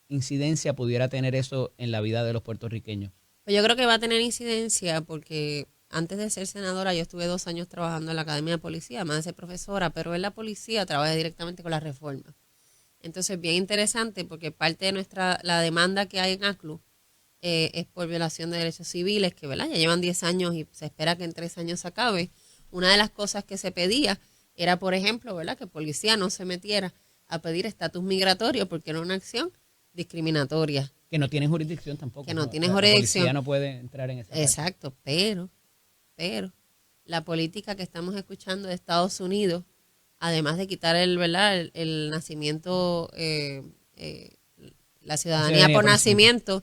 incidencia pudiera tener eso en la vida de los puertorriqueños? Pues yo creo que va a tener incidencia, porque antes de ser senadora yo estuve 2 años trabajando en la Academia de Policía, además de ser profesora, pero en la policía trabajé directamente con la reforma. Entonces, bien interesante, porque parte de la demanda que hay en ACLU es por violación de derechos civiles, que, ¿verdad?, ya llevan 10 años y se espera que en 3 años se acabe. Una de las cosas que se pedía era, por ejemplo, ¿verdad?, que policía no se metiera a pedir estatus migratorio, porque era una acción discriminatoria. Que no tienen jurisdicción tampoco. Que no tienen jurisdicción. La policía no puede entrar en esa Exacto, pero la política que estamos escuchando de Estados Unidos, además de quitar el nacimiento, la ciudadanía por nacimiento,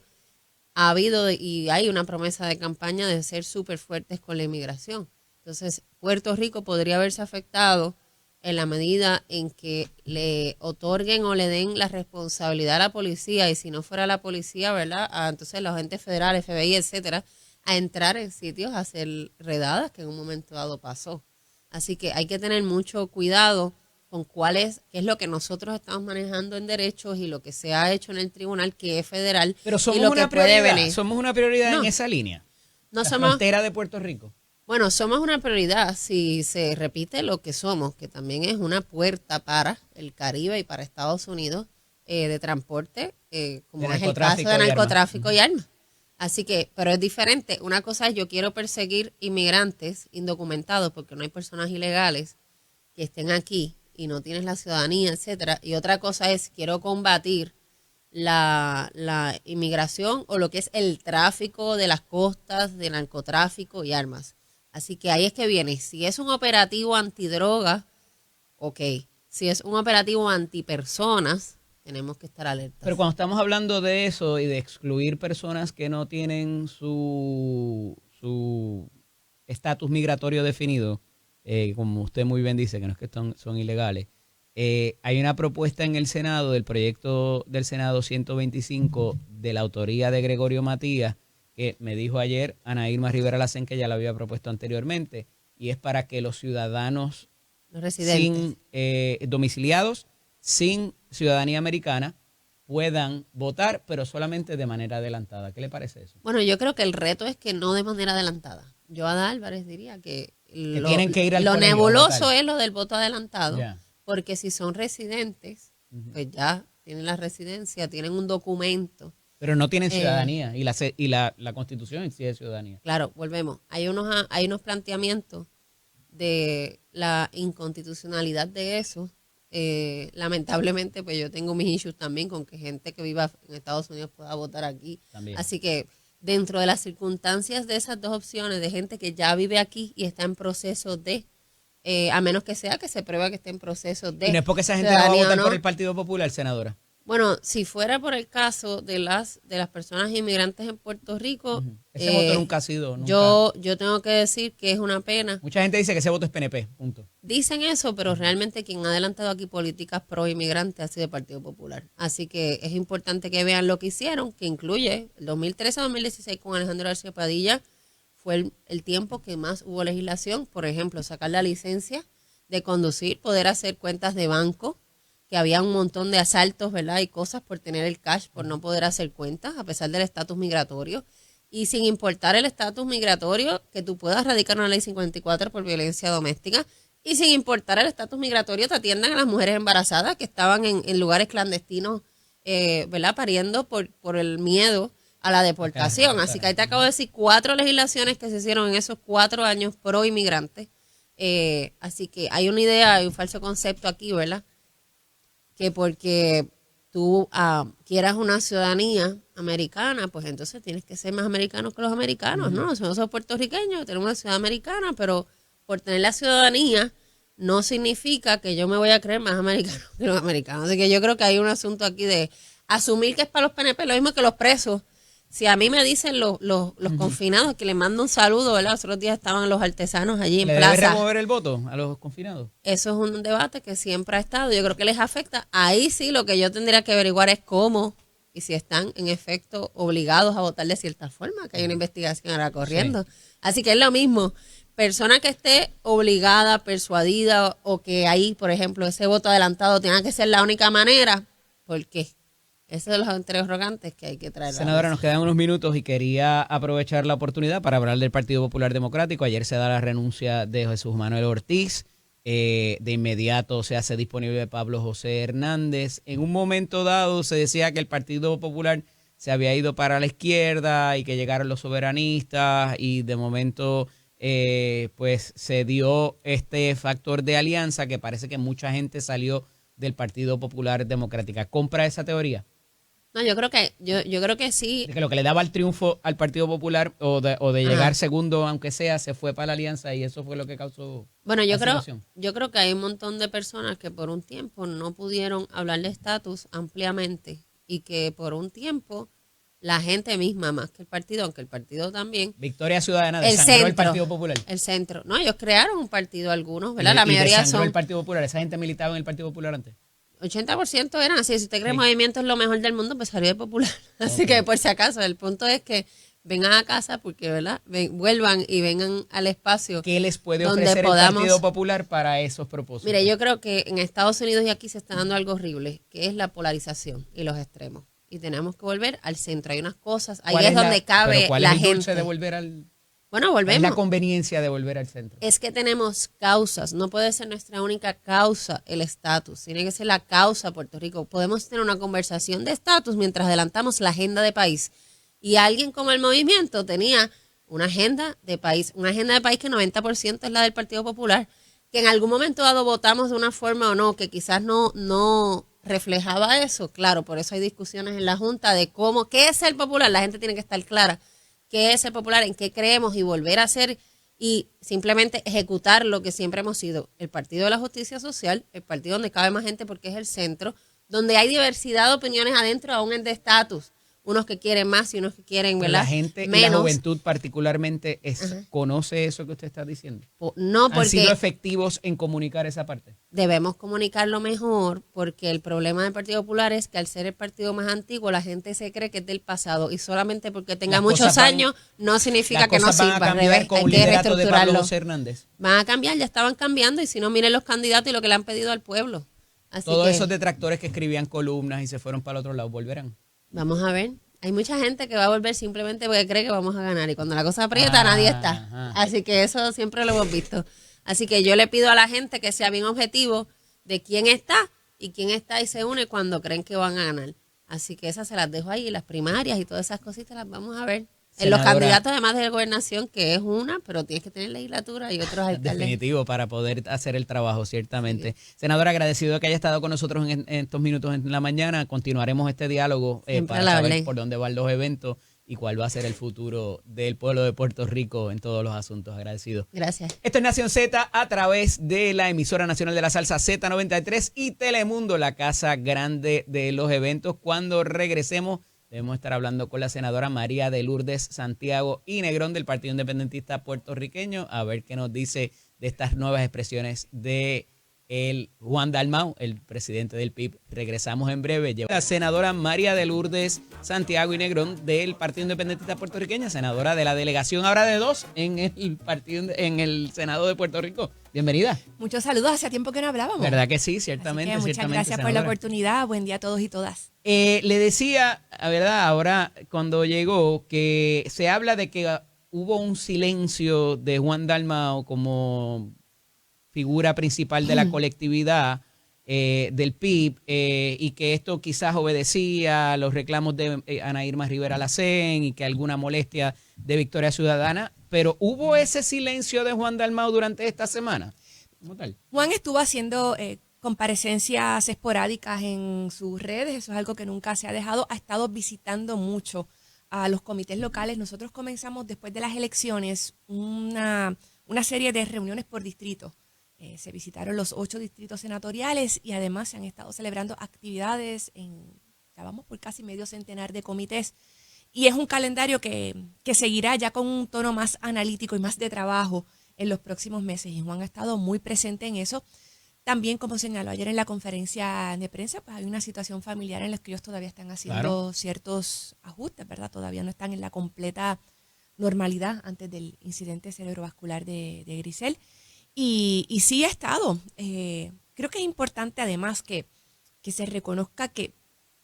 ha habido y hay una promesa de campaña de ser súper fuertes con la inmigración. Entonces, Puerto Rico podría verse afectado en la medida en que le otorguen o le den la responsabilidad a la policía, y si no fuera la policía, ¿verdad?, entonces los agentes federales, FBI, etcétera, a entrar en sitios a hacer redadas, que en un momento dado pasó. Así que hay que tener mucho cuidado con qué es lo que nosotros estamos manejando en derechos y lo que se ha hecho en el tribunal, que es federal. Pero somos y lo una que puede prioridad. venir. Somos una prioridad en esa línea. No la somos frontera de Puerto Rico. Bueno, somos una prioridad si se repite lo que somos, que también es una puerta para el Caribe y para Estados Unidos, de transporte, como es el caso de narcotráfico y armas. Así que, pero es diferente. Una cosa es yo quiero perseguir inmigrantes indocumentados porque no hay personas ilegales que estén aquí y no tienes la ciudadanía, etcétera. Y otra cosa es quiero combatir la inmigración o lo que es el tráfico de las costas, de narcotráfico y armas. Así que ahí es que viene. Si es un operativo antidroga, ok. Si es un operativo antipersonas, tenemos que estar alertas. Pero cuando estamos hablando de eso y de excluir personas que no tienen su estatus migratorio definido, como usted muy bien dice, que no es que son ilegales, hay una propuesta en el Senado, del proyecto del Senado 125, de la autoría de Gregorio Matías, que me dijo ayer Ana Irma Rivera Lacén que ya la había propuesto anteriormente, y es para que los ciudadanos domiciliados sin ciudadanía americana puedan votar, pero solamente de manera adelantada. ¿Qué le parece eso? Bueno, yo creo que el reto es que no de manera adelantada. Joada Álvarez diría que tienen que ir al lo colegio nebuloso es lo del voto adelantado, yeah. Porque si son residentes, pues ya tienen la residencia, tienen un documento. Pero no tienen ciudadanía y la Constitución exige ciudadanía. Claro, volvemos. Hay unos planteamientos de la inconstitucionalidad de eso. Lamentablemente, pues yo tengo mis issues también con que gente que viva en Estados Unidos pueda votar aquí. También. Así que dentro de las circunstancias de esas dos opciones, de gente que ya vive aquí y está en proceso de, a menos que sea que se prueba que esté en proceso de. Y no es porque esa gente no va a votar por el Partido Popular, senadora. Bueno, si fuera por el caso de las personas inmigrantes en Puerto Rico, ese voto nunca ha sido. Nunca. Yo tengo que decir que es una pena. Mucha gente dice que ese voto es PNP, punto. Dicen eso, pero realmente quien ha adelantado aquí políticas pro inmigrantes ha sido el Partido Popular. Así que es importante que vean lo que hicieron, que incluye el 2013-2016 con Alejandro García Padilla, fue el tiempo que más hubo legislación, por ejemplo, sacar la licencia de conducir, poder hacer cuentas de banco, que había un montón de asaltos, ¿verdad? Y cosas por tener el cash, por no poder hacer cuentas, a pesar del estatus migratorio. Y sin importar el estatus migratorio, que tú puedas radicar una ley 54 por violencia doméstica, y sin importar el estatus migratorio, te atiendan a las mujeres embarazadas que estaban en lugares clandestinos, ¿verdad? Pariendo por el miedo a la deportación. Así que ahí te acabo de decir 4 legislaciones que se hicieron en esos 4 años pro inmigrantes. Así que hay una idea, hay un falso concepto aquí, ¿verdad? Que porque tú quieras una ciudadanía americana, pues entonces tienes que ser más americano que los americanos, ¿no? Nosotros puertorriqueños tenemos una ciudad americana, pero por tener la ciudadanía no significa que yo me voy a creer más americano que los americanos. Así que yo creo que hay un asunto aquí de asumir que es para los PNP, lo mismo que los presos. Si a mí me dicen los confinados, que les mando un saludo, ¿verdad? Los otros días estaban los artesanos allí en plaza. ¿Le debe remover el voto a los confinados? Eso es un debate que siempre ha estado. Yo creo que les afecta. Ahí sí lo que yo tendría que averiguar es cómo y si están en efecto obligados a votar de cierta forma, que hay una investigación ahora corriendo. Sí. Así que es lo mismo. Persona que esté obligada, persuadida o que ahí, por ejemplo, ese voto adelantado tenga que ser la única manera, ¿por qué? Ese es de los interrogantes que hay que traer. Senadora, nos quedan unos minutos y quería aprovechar la oportunidad para hablar del Partido Popular Democrático. Ayer se da la renuncia de Jesús Manuel Ortiz. De inmediato se hace disponible Pablo José Hernández. En un momento dado se decía que el Partido Popular se había ido para la izquierda y que llegaron los soberanistas y de momento pues se dio este factor de alianza que parece que mucha gente salió del Partido Popular Democrático. ¿Compra esa teoría? No, yo creo que sí. De que lo que le daba el triunfo al Partido Popular o de llegar segundo, aunque sea, se fue para la alianza y eso fue lo que causó. Bueno, yo creo que hay un montón de personas que por un tiempo no pudieron hablar de estatus ampliamente y que por un tiempo la gente misma, más que el partido, aunque el partido también. Victoria Ciudadana desangró el Partido Popular. El centro. No, ellos crearon un partido algunos, ¿verdad? La mayoría son. El Partido Popular. ¿Esa gente militaba en el Partido Popular antes? 80% eran así. Si usted cree movimiento es lo mejor del mundo, pues salió de Popular. Así que por si acaso, el punto es que vengan a casa porque, ¿verdad? Vuelvan y vengan al espacio. ¿Qué les puede ofrecer el Partido Popular para esos propósitos? Mire, yo creo que en Estados Unidos y aquí se está dando algo horrible, que es la polarización y los extremos. Y tenemos que volver al centro. Hay unas cosas, ahí es donde cabe ¿cuál la es el gente. dulce de volver al... Bueno, volvemos. Es la conveniencia de volver al centro. Es que tenemos causas. No puede ser nuestra única causa el estatus. Tiene que ser la causa Puerto Rico. Podemos tener una conversación de estatus mientras adelantamos la agenda de país. Y alguien como el movimiento tenía una agenda de país que 90% es la del Partido Popular, que en algún momento dado votamos de una forma o no, que quizás no reflejaba eso. Claro, por eso hay discusiones en la Junta de qué es el popular. La gente tiene que estar clara qué es el popular, en qué creemos y volver a hacer y simplemente ejecutar lo que siempre hemos sido, el Partido de la Justicia Social, el partido donde cabe más gente porque es el centro, donde hay diversidad de opiniones adentro, aún en de estatus. Unos que quieren más y unos que quieren, ¿verdad? La gente, menos. la juventud particularmente, conoce eso que usted está diciendo. No, porque ¿Han sido efectivos en comunicar esa parte? Debemos comunicarlo mejor, porque el problema del Partido Popular es que al ser el partido más antiguo, la gente se cree que es del pasado y solamente porque tenga muchos años no significa que no sirva. Van a cambiar con el liderato de Pablo José Hernández. Van a cambiar, ya estaban cambiando y si no, miren los candidatos y lo que le han pedido al pueblo. Así Todos que esos detractores que escribían columnas y se fueron para el otro lado, ¿volverán? Vamos a ver. Hay mucha gente que va a volver simplemente porque cree que vamos a ganar y cuando la cosa aprieta nadie está. Así que eso siempre lo hemos visto. Así que yo le pido a la gente que sea bien objetivo de quién está y se une cuando creen que van a ganar. Así que esas se las dejo ahí, las primarias y todas esas cositas las vamos a ver. En los candidatos además de la gobernación, que es una, pero tienes que tener legislatura y otros alcaldes. Definitivo, para poder hacer el trabajo, ciertamente. Sí. Senadora, agradecido de que haya estado con nosotros en estos minutos en la mañana. Continuaremos este diálogo para saber por dónde van los eventos y cuál va a ser el futuro del pueblo de Puerto Rico en todos los asuntos. Agradecido. Gracias. Esto es Nación Z a través de la emisora nacional de la salsa Z93 y Telemundo, la casa grande de los eventos. Cuando regresemos, debemos estar hablando con la senadora María de Lourdes Santiago y Negrón del Partido Independentista Puertorriqueño, a ver qué nos dice de estas nuevas expresiones de Juan Dalmau, el presidente del PIB. Regresamos en breve. La senadora María de Lourdes Santiago y Negrón del Partido Independentista Puertorriqueño, senadora de la delegación ahora de 2 en el Senado de Puerto Rico. Bienvenida. Muchos saludos, hacía tiempo que no hablábamos. ¿Verdad que sí? Ciertamente. Muchas gracias senadora, por la oportunidad. Buen día a todos y todas. Le decía, ¿verdad? Ahora cuando llegó, que se habla de que hubo un silencio de Juan Dalmau como figura principal de la colectividad del PIB y que esto quizás obedecía a los reclamos de Ana Irma Rivera Lacén y que alguna molestia de Victoria Ciudadana, pero ¿hubo ese silencio de Juan Dalmau durante esta semana? ¿Cómo tal? Juan estuvo haciendo comparecencias esporádicas en sus redes, eso es algo que nunca se ha dejado, ha estado visitando mucho a los comités locales. Nosotros comenzamos después de las elecciones una serie de reuniones por distrito. Se visitaron los 8 distritos senatoriales y además se han estado celebrando actividades ya vamos por casi medio centenar de comités. Y es un calendario que seguirá ya con un tono más analítico y más de trabajo en los próximos meses. Y Juan ha estado muy presente en eso. También, como señaló ayer en la conferencia de prensa, pues hay una situación familiar en la que ellos todavía están haciendo ciertos ajustes, ¿verdad? Todavía no están en la completa normalidad antes del incidente cerebrovascular de Grisel. Y sí ha estado. Creo que es importante además que se reconozca que,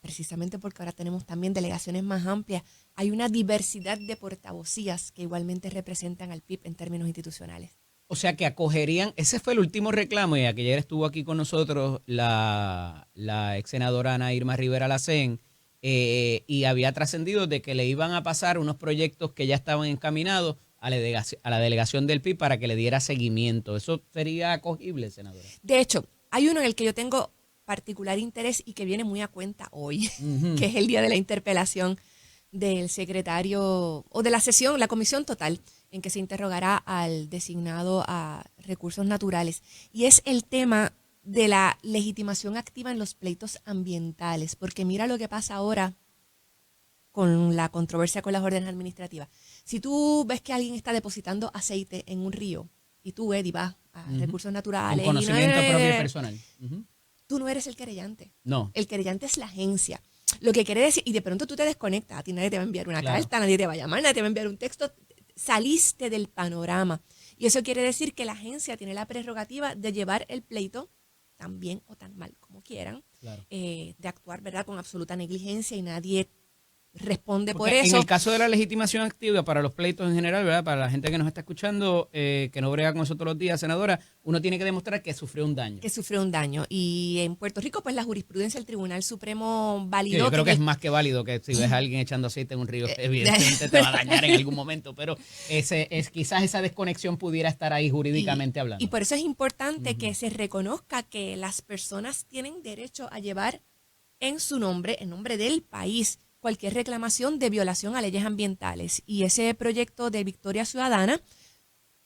precisamente porque ahora tenemos también delegaciones más amplias, hay una diversidad de portavocías que igualmente representan al PIB en términos institucionales. O sea que acogerían, ese fue el último reclamo, y ayer estuvo aquí con nosotros la ex senadora Ana Irma Rivera Lacén, y había trascendido de que le iban a pasar unos proyectos que ya estaban encaminados a la delegación del PIB para que le diera seguimiento. ¿Eso sería acogible, senadora? De hecho, hay uno en el que yo tengo particular interés y que viene muy a cuenta hoy, que es el día de la interpelación del secretario, o de la sesión, la comisión total, en que se interrogará al designado a recursos naturales. Y es el tema de la legitimación activa en los pleitos ambientales, porque mira lo que pasa ahora con la controversia con las órdenes administrativas. Si tú ves que alguien está depositando aceite en un río y tú, Eddie, vas a recursos naturales. Con conocimiento propio y personal. Tú no eres el querellante. No. El querellante es la agencia. Lo que quiere decir, y de pronto tú te desconectas, a ti nadie te va a enviar una carta, nadie te va a llamar, nadie te va a enviar un texto, saliste del panorama. Y eso quiere decir que la agencia tiene la prerrogativa de llevar el pleito tan bien o tan mal como quieran, de actuar, ¿verdad?, con absoluta negligencia y nadie responde Porque por eso. en el caso de la legitimación activa para los pleitos en general, ¿verdad? Para la gente que nos está escuchando, que no brega con eso todos los días, senadora, uno tiene que demostrar que sufrió un daño. Que sufrió un daño. Y en Puerto Rico, pues la jurisprudencia del Tribunal Supremo validó. Yo creo que es más que válido que si ves a alguien echando aceite en un río, evidentemente te va a dañar en algún momento, pero quizás esa desconexión pudiera estar ahí jurídicamente hablando. Y por eso es importante que se reconozca que las personas tienen derecho a llevar en su nombre, en nombre del país, cualquier reclamación de violación a leyes ambientales. Y ese proyecto de Victoria Ciudadana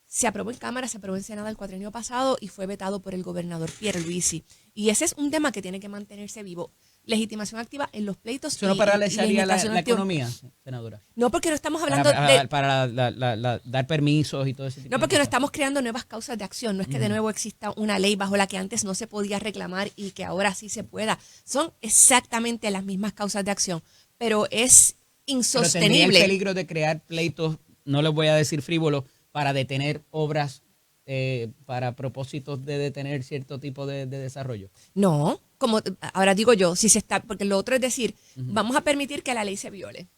se aprobó en Cámara, se aprobó en Senado el cuatrienio pasado y fue vetado por el gobernador Pierluisi. Y ese es un tema que tiene que mantenerse vivo. Legitimación activa en los pleitos. ¿Eso no paralizaría la economía, senadora? No, porque no estamos hablando para dar permisos y todo ese tipo No, porque de no cosas. estamos creando nuevas causas de acción. No es que de nuevo exista una ley bajo la que antes no se podía reclamar y que ahora sí se pueda. Son exactamente las mismas causas de acción, pero es insostenible. Pero tendría el peligro de crear pleitos, no les voy a decir frívolos, para detener obras para propósitos de detener cierto tipo de desarrollo. No, como ahora digo yo, si se está, porque lo otro es decir, vamos a permitir que la ley se viole.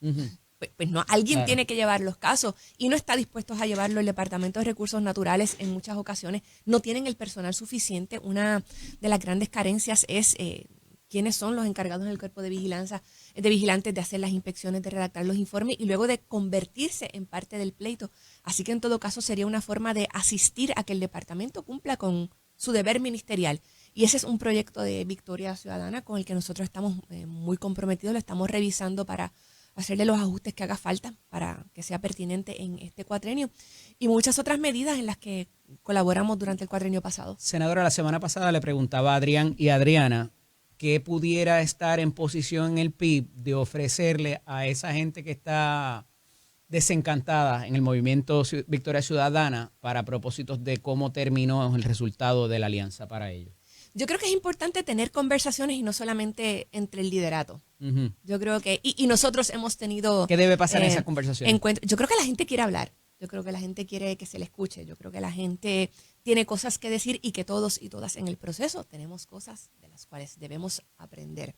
Pues no, alguien tiene que llevar los casos y no está dispuesto a llevarlo el Departamento de Recursos Naturales en muchas ocasiones. No tienen el personal suficiente. Una de las grandes carencias es quiénes son los encargados en el cuerpo de vigilantes de hacer las inspecciones, de redactar los informes y luego de convertirse en parte del pleito. Así que en todo caso sería una forma de asistir a que el departamento cumpla con su deber ministerial. Y ese es un proyecto de Victoria Ciudadana con el que nosotros estamos muy comprometidos, lo estamos revisando para hacerle los ajustes que haga falta para que sea pertinente en este cuatrenio y muchas otras medidas en las que colaboramos durante el cuatrenio pasado. Senadora, la semana pasada le preguntaba a Adrián y a Adriana que pudiera estar en posición en el PIB de ofrecerle a esa gente que está desencantada en el movimiento Victoria Ciudadana para propósitos de cómo terminó el resultado de la alianza para ellos. Yo creo que es importante tener conversaciones y no solamente entre el liderato. Yo creo que, y nosotros hemos tenido... ¿Qué debe pasar en esas conversaciones? Yo creo que la gente quiere hablar. Yo creo que la gente quiere que se le escuche. Yo creo que la gente tiene cosas que decir y que todos y todas en el proceso tenemos cosas de las cuales debemos aprender.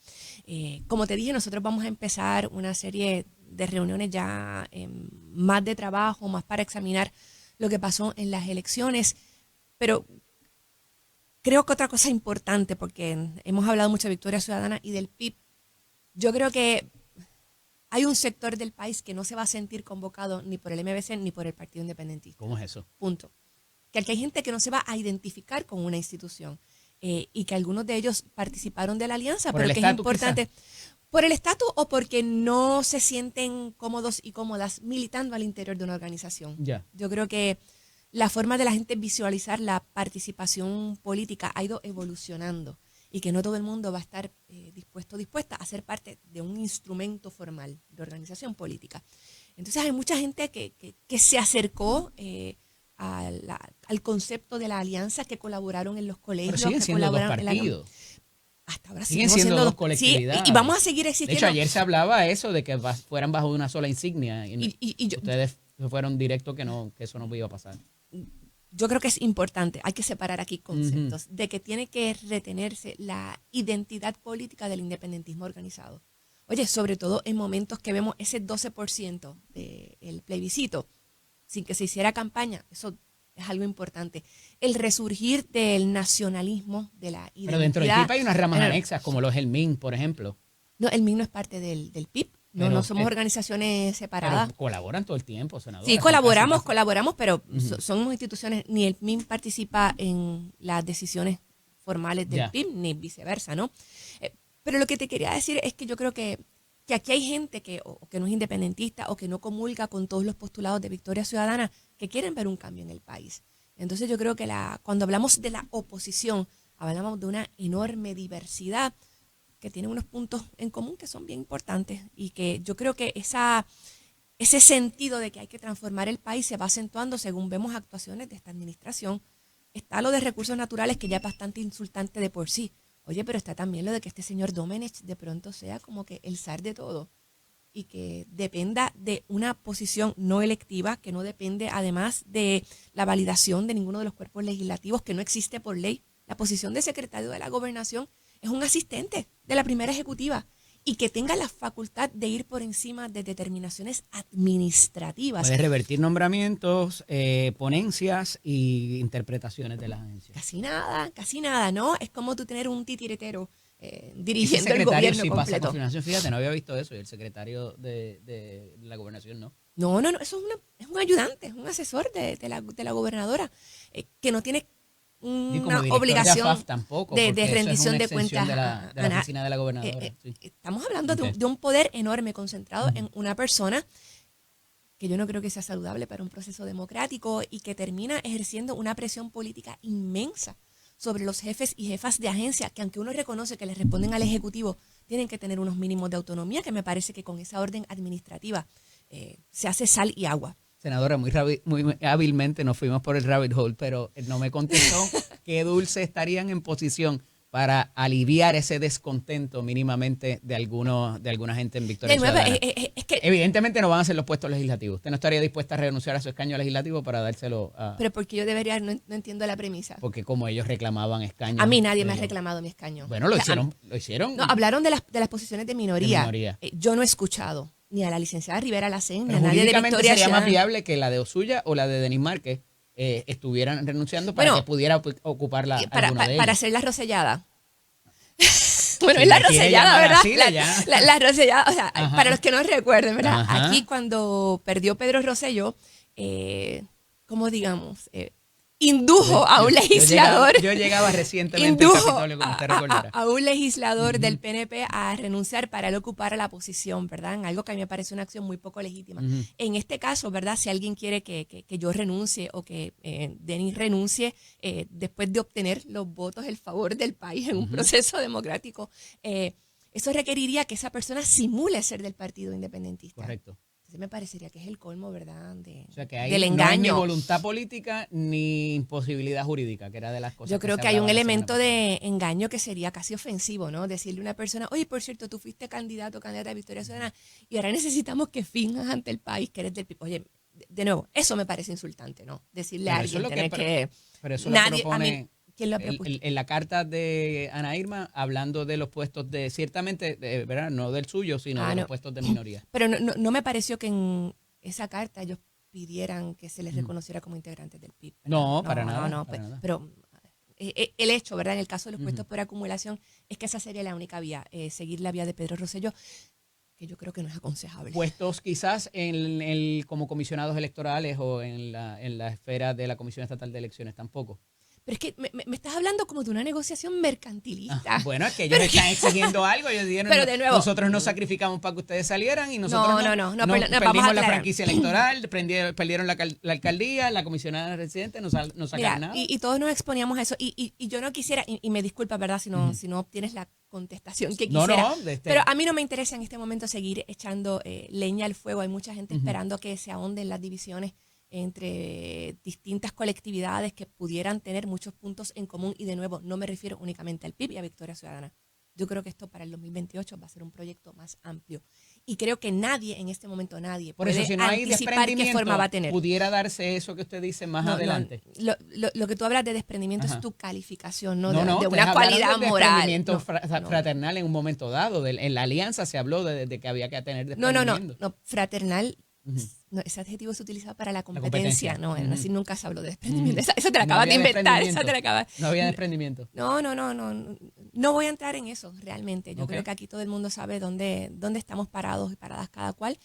Como te dije, nosotros vamos a empezar una serie de reuniones ya más de trabajo, más para examinar lo que pasó en las elecciones. Pero creo que otra cosa importante, porque hemos hablado mucho de Victoria Ciudadana y del PIB, yo creo que hay un sector del país que no se va a sentir convocado ni por el MBC ni por el Partido Independentista. ¿Cómo es eso? Punto. Que aquí hay gente que no se va a identificar con una institución y que algunos de ellos participaron de la alianza, pero que es importante. Quizás. Por el estatus o porque no se sienten cómodos y cómodas militando al interior de una organización. Ya. Yo creo que la forma de la gente visualizar la participación política ha ido evolucionando y que no todo el mundo va a estar dispuesta a ser parte de un instrumento formal de organización política. Entonces hay mucha gente que se acercó al concepto de la alianza, que colaboraron en los colegios. Pero siguen que siendo dos colaboraron partidos. Hasta ahora siguen siendo dos colectividades. Sí, y vamos a seguir existiendo. De hecho, ayer se hablaba eso de que fueran bajo una sola insignia. Y ustedes fueron directos que eso no iba a pasar. Yo creo que es importante, hay que separar aquí conceptos, de que tiene que retenerse la identidad política del independentismo organizado. Oye, sobre todo en momentos que vemos ese 12% del plebiscito, sin que se hiciera campaña, eso es algo importante. El resurgir del nacionalismo, de la identidad. Pero dentro del PIB hay unas ramas anexas, como los MIN, por ejemplo. No, el MIN no es parte del PIB. No somos organizaciones separadas. Pero colaboran todo el tiempo, senadora. Sí, colaboramos, pero somos instituciones, ni el MIN participa en las decisiones formales del PIB, ni viceversa, ¿no? Pero lo que te quería decir es que yo creo que aquí hay gente que no es independentista o que no comulga con todos los postulados de Victoria Ciudadana que quieren ver un cambio en el país. Entonces yo creo que cuando hablamos de la oposición, hablamos de una enorme diversidad que tiene unos puntos en común que son bien importantes y que yo creo que ese sentido de que hay que transformar el país se va acentuando según vemos actuaciones de esta administración. Está lo de recursos naturales, que ya es bastante insultante de por sí. Oye, pero está también lo de que este señor Domenech de pronto sea como que el zar de todo y que dependa de una posición no electiva, que no depende además de la validación de ninguno de los cuerpos legislativos, que no existe por ley. La posición de secretario de la Gobernación es un asistente de la primera ejecutiva y que tenga la facultad de ir por encima de determinaciones administrativas. Puede revertir nombramientos, ponencias y interpretaciones de las agencias. Casi nada, ¿no? Es como tú tener un titiritero dirigiendo el gobierno sí completo. pasa confirmación, fíjate, no había visto eso, y el secretario de la gobernación no. No, eso es un ayudante, es un asesor de la gobernadora, que no tiene una obligación tampoco, de rendición de cuentas de la oficina de la gobernadora. Sí. Estamos hablando de un poder enorme concentrado en una persona que yo no creo que sea saludable para un proceso democrático y que termina ejerciendo una presión política inmensa sobre los jefes y jefas de agencia, que aunque uno reconoce que les responden al Ejecutivo, tienen que tener unos mínimos de autonomía, que me parece que con esa orden administrativa se hace sal y agua. Senadora, muy hábilmente nos fuimos por el rabbit hole, pero no me contestó qué dulce estarían en posición para aliviar ese descontento mínimamente de alguna gente en Victoria Ciudadana. Es que, evidentemente no van a ser los puestos legislativos. ¿Usted no estaría dispuesta a renunciar a su escaño legislativo para dárselo a...? Pero porque yo debería, no entiendo la premisa. Porque como ellos reclamaban escaños... A mí nadie me ha reclamado mi escaño. Bueno, lo hicieron. No, hablaron de las posiciones de minoría. Yo no he escuchado ni a la licenciada Rivera Lacén, ni a nadie de Victoria sería más viable que la de Osuya o la de Denis Márquez estuvieran renunciando para que pudiera ocupar alguno de ellos. Para hacer la rosellada. Bueno, es la rosellada, ¿verdad? Así, la rosellada, o sea, ajá, para los que no recuerden, ¿verdad? Ajá. Aquí cuando perdió Pedro Rosselló, ¿cómo digamos? Indujo a un legislador. Yo llegaba recientemente al Capitolio, como usted recordará. A un legislador del PNP a renunciar para él ocupar la posición, ¿verdad? En algo que a mí me parece una acción muy poco legítima. En este caso, ¿verdad? Si alguien quiere que yo renuncie o que Denis renuncie después de obtener los votos, el favor del país en un proceso democrático, eso requeriría que esa persona simule ser del Partido Independentista. Correcto. Me parecería que es el colmo, ¿verdad? O sea, que ahí del no engaño. hay ni voluntad política ni imposibilidad jurídica, que era de las cosas. Yo creo que hay un elemento de engaño que sería casi ofensivo, ¿no? Decirle a una persona, oye, por cierto, tú fuiste candidata a Victoria Ciudadana y ahora necesitamos que finjas ante el país que eres del PIB. Oye, de nuevo, eso me parece insultante, ¿no? Decirle a alguien pero eso nadie, lo propone, a mí, ¿quién lo ha propuesto? En la carta de Ana Irma, hablando de los puestos ciertamente, ¿verdad? No del suyo, sino de los puestos de minoría. Pero no me pareció que en esa carta ellos pidieran que se les reconociera como integrantes del PIB. No, para nada. No, pero el hecho, ¿verdad? En el caso de los puestos por acumulación, es que esa sería la única vía, seguir la vía de Pedro Rosselló, que yo creo que no es aconsejable. Puestos quizás como comisionados electorales o en la esfera de la Comisión Estatal de Elecciones tampoco. Pero es que me estás hablando como de una negociación mercantilista. Bueno, es que ellos están exigiendo algo. Ellos dijeron, pero de nuevo, nosotros nos sacrificamos para que ustedes salieran y nosotros perdimos la franquicia electoral, perdieron la alcaldía, la comisionada residente nos sacaron nada. Y todos nos exponíamos a eso. Y yo no quisiera, y me disculpas, ¿verdad? Si no obtienes la contestación que quisiera. Pero a mí no me interesa en este momento seguir echando leña al fuego. Hay mucha gente esperando que se ahonden las divisiones entre distintas colectividades que pudieran tener muchos puntos en común y de nuevo no me refiero únicamente al PIB y a Victoria Ciudadana. Yo creo que esto para el 2028 va a ser un proyecto más amplio y creo que nadie en este momento puede si no hay anticipar qué forma va a tener. Pudiera darse eso que usted dice más adelante. Lo que tú hablas de desprendimiento es tu calificación, de una cualidad moral. Desprendimiento fraternal en un momento dado. En la alianza se habló de que había que tener desprendimiento. No, fraternal. No, ese adjetivo es utilizado para la competencia. No, así nunca se habló de desprendimiento. Eso te lo acabas de inventar. No había desprendimiento. No voy a entrar en eso realmente. Yo creo que aquí todo el mundo sabe dónde estamos parados y paradas cada cual,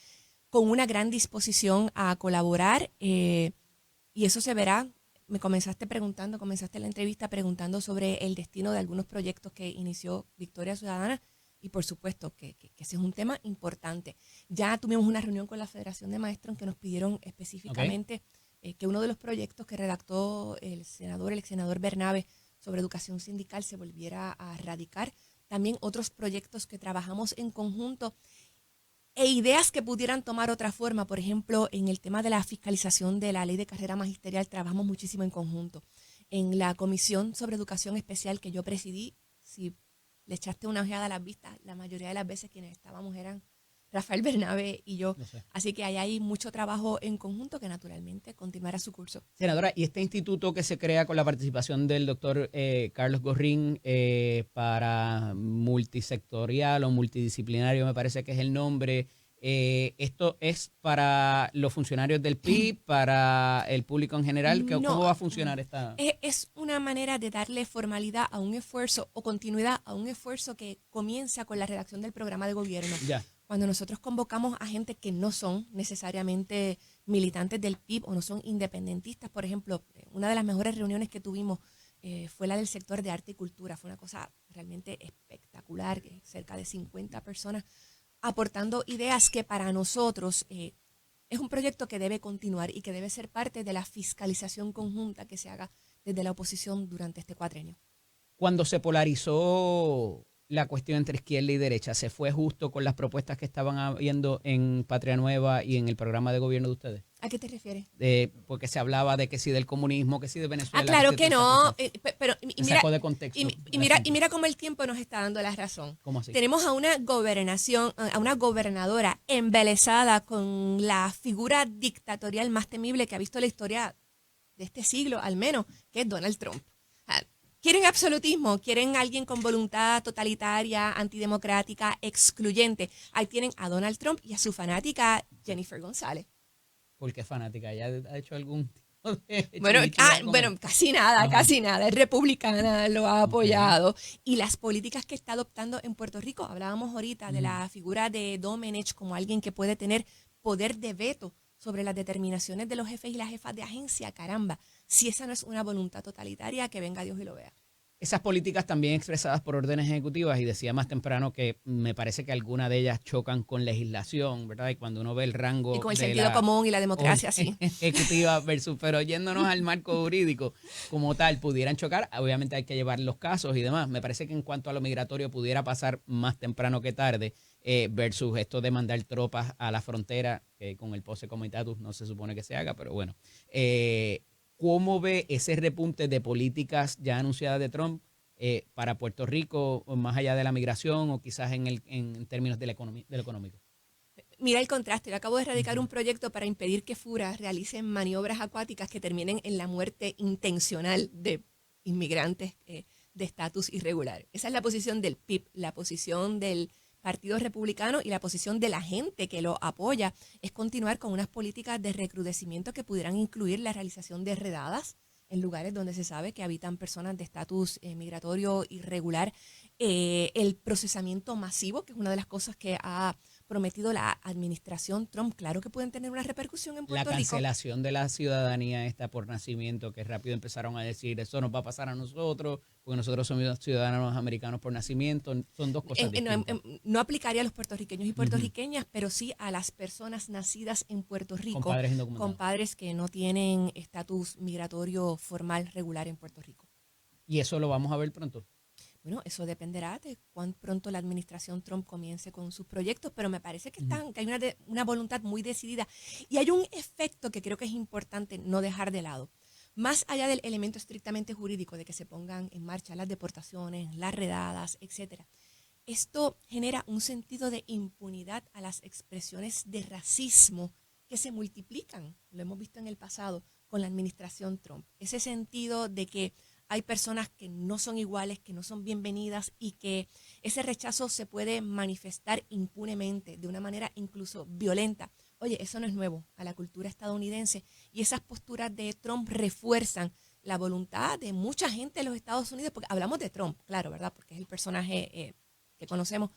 con una gran disposición a colaborar y eso se verá. Comenzaste la entrevista preguntando sobre el destino de algunos proyectos que inició Victoria Ciudadana. Y por supuesto que ese es un tema importante. Ya tuvimos una reunión con la Federación de Maestros en que nos pidieron específicamente que uno de los proyectos que redactó el senador Bernabe sobre educación sindical se volviera a radicar. También otros proyectos que trabajamos en conjunto e ideas que pudieran tomar otra forma. Por ejemplo, en el tema de la fiscalización de la ley de carrera magisterial trabajamos muchísimo en conjunto. En la comisión sobre educación especial que yo presidí, si le echaste una ojeada a las vistas, la mayoría de las veces quienes estábamos eran Rafael Bernabe y yo. No sé. Así que ahí hay mucho trabajo en conjunto que naturalmente continuará su curso. Senadora, y este instituto que se crea con la participación del doctor Carlos Gorrín para multisectorial o multidisciplinario, me parece que es el nombre, ¿esto es para los funcionarios del PIB, para el público en general? ¿Cómo va a funcionar esta? Es una manera de darle formalidad a un esfuerzo o continuidad a un esfuerzo que comienza con la redacción del programa de gobierno. Ya. Cuando nosotros convocamos a gente que no son necesariamente militantes del PIB o no son independentistas, por ejemplo, una de las mejores reuniones que tuvimos fue la del sector de arte y cultura. Fue una cosa realmente espectacular, cerca de 50 personas aportando ideas que para nosotros es un proyecto que debe continuar y que debe ser parte de la fiscalización conjunta que se haga desde la oposición durante este cuatrenio. Cuando se polarizó la cuestión entre izquierda y derecha, ¿se fue justo con las propuestas que estaban habiendo en Patria Nueva y en el programa de gobierno de ustedes? ¿A qué te refieres? Porque se hablaba de que sí del comunismo, que sí de Venezuela. Claro que no, pero mira, sacó de contexto y mira cómo el tiempo nos está dando la razón. ¿Cómo así? Tenemos a una gobernadora embelesada con la figura dictatorial más temible que ha visto la historia de este siglo, al menos, que es Donald Trump. Quieren absolutismo, quieren alguien con voluntad totalitaria, antidemocrática, excluyente. Ahí tienen a Donald Trump y a su fanática Jennifer González. ¿Por qué fanática? ¿Ya ha hecho algún tipo de Bueno, casi nada. Es republicana, lo ha apoyado. Y las políticas que está adoptando en Puerto Rico, hablábamos ahorita de la figura de Domenech como alguien que puede tener poder de veto sobre las determinaciones de los jefes y las jefas de agencia. Caramba, si esa no es una voluntad totalitaria, que venga Dios y lo vea. Esas políticas también expresadas por órdenes ejecutivas, y decía más temprano que me parece que algunas de ellas chocan con legislación, ¿verdad? Y cuando uno ve el rango y con el sentido común y la democracia, sí. Ejecutiva versus, pero yéndonos al marco jurídico como tal, pudieran chocar. Obviamente hay que llevar los casos y demás. Me parece que en cuanto a lo migratorio pudiera pasar más temprano que tarde, versus esto de mandar tropas a la frontera, que con el posse comitatus no se supone que se haga, pero bueno. ¿Cómo ve ese repunte de políticas ya anunciadas de Trump para Puerto Rico, más allá de la migración o quizás en términos de lo económico? Mira el contraste. Yo acabo de erradicar un proyecto para impedir que FURA realicen maniobras acuáticas que terminen en la muerte intencional de inmigrantes de estatus irregular. Esa es la posición del PIB, la posición del Partido Republicano y la posición de la gente que lo apoya es continuar con unas políticas de recrudecimiento que pudieran incluir la realización de redadas en lugares donde se sabe que habitan personas de estatus migratorio irregular, el procesamiento masivo, que es una de las cosas que ha prometido la administración Trump. Claro que pueden tener una repercusión en Puerto Rico. La cancelación de la ciudadanía esta por nacimiento, que rápido empezaron a decir, eso nos va a pasar a nosotros, porque nosotros somos ciudadanos americanos por nacimiento. Son dos cosas distintas. No aplicaría a los puertorriqueños y puertorriqueñas, pero sí a las personas nacidas en Puerto Rico, con padres indocumentados, con padres que no tienen estatus migratorio formal regular en Puerto Rico. ¿Y eso lo vamos a ver pronto? Bueno, eso dependerá de cuán pronto la administración Trump comience con sus proyectos, pero me parece que hay una voluntad muy decidida. Y hay un efecto que creo que es importante no dejar de lado. Más allá del elemento estrictamente jurídico de que se pongan en marcha las deportaciones, las redadas, etcétera, esto genera un sentido de impunidad a las expresiones de racismo que se multiplican, lo hemos visto en el pasado, con la administración Trump. Ese sentido de que hay personas que no son iguales, que no son bienvenidas y que ese rechazo se puede manifestar impunemente, de una manera incluso violenta. Oye, eso no es nuevo a la cultura estadounidense y esas posturas de Trump refuerzan la voluntad de mucha gente de los Estados Unidos, porque hablamos de Trump, claro, ¿verdad? Porque es el personaje que conocemos,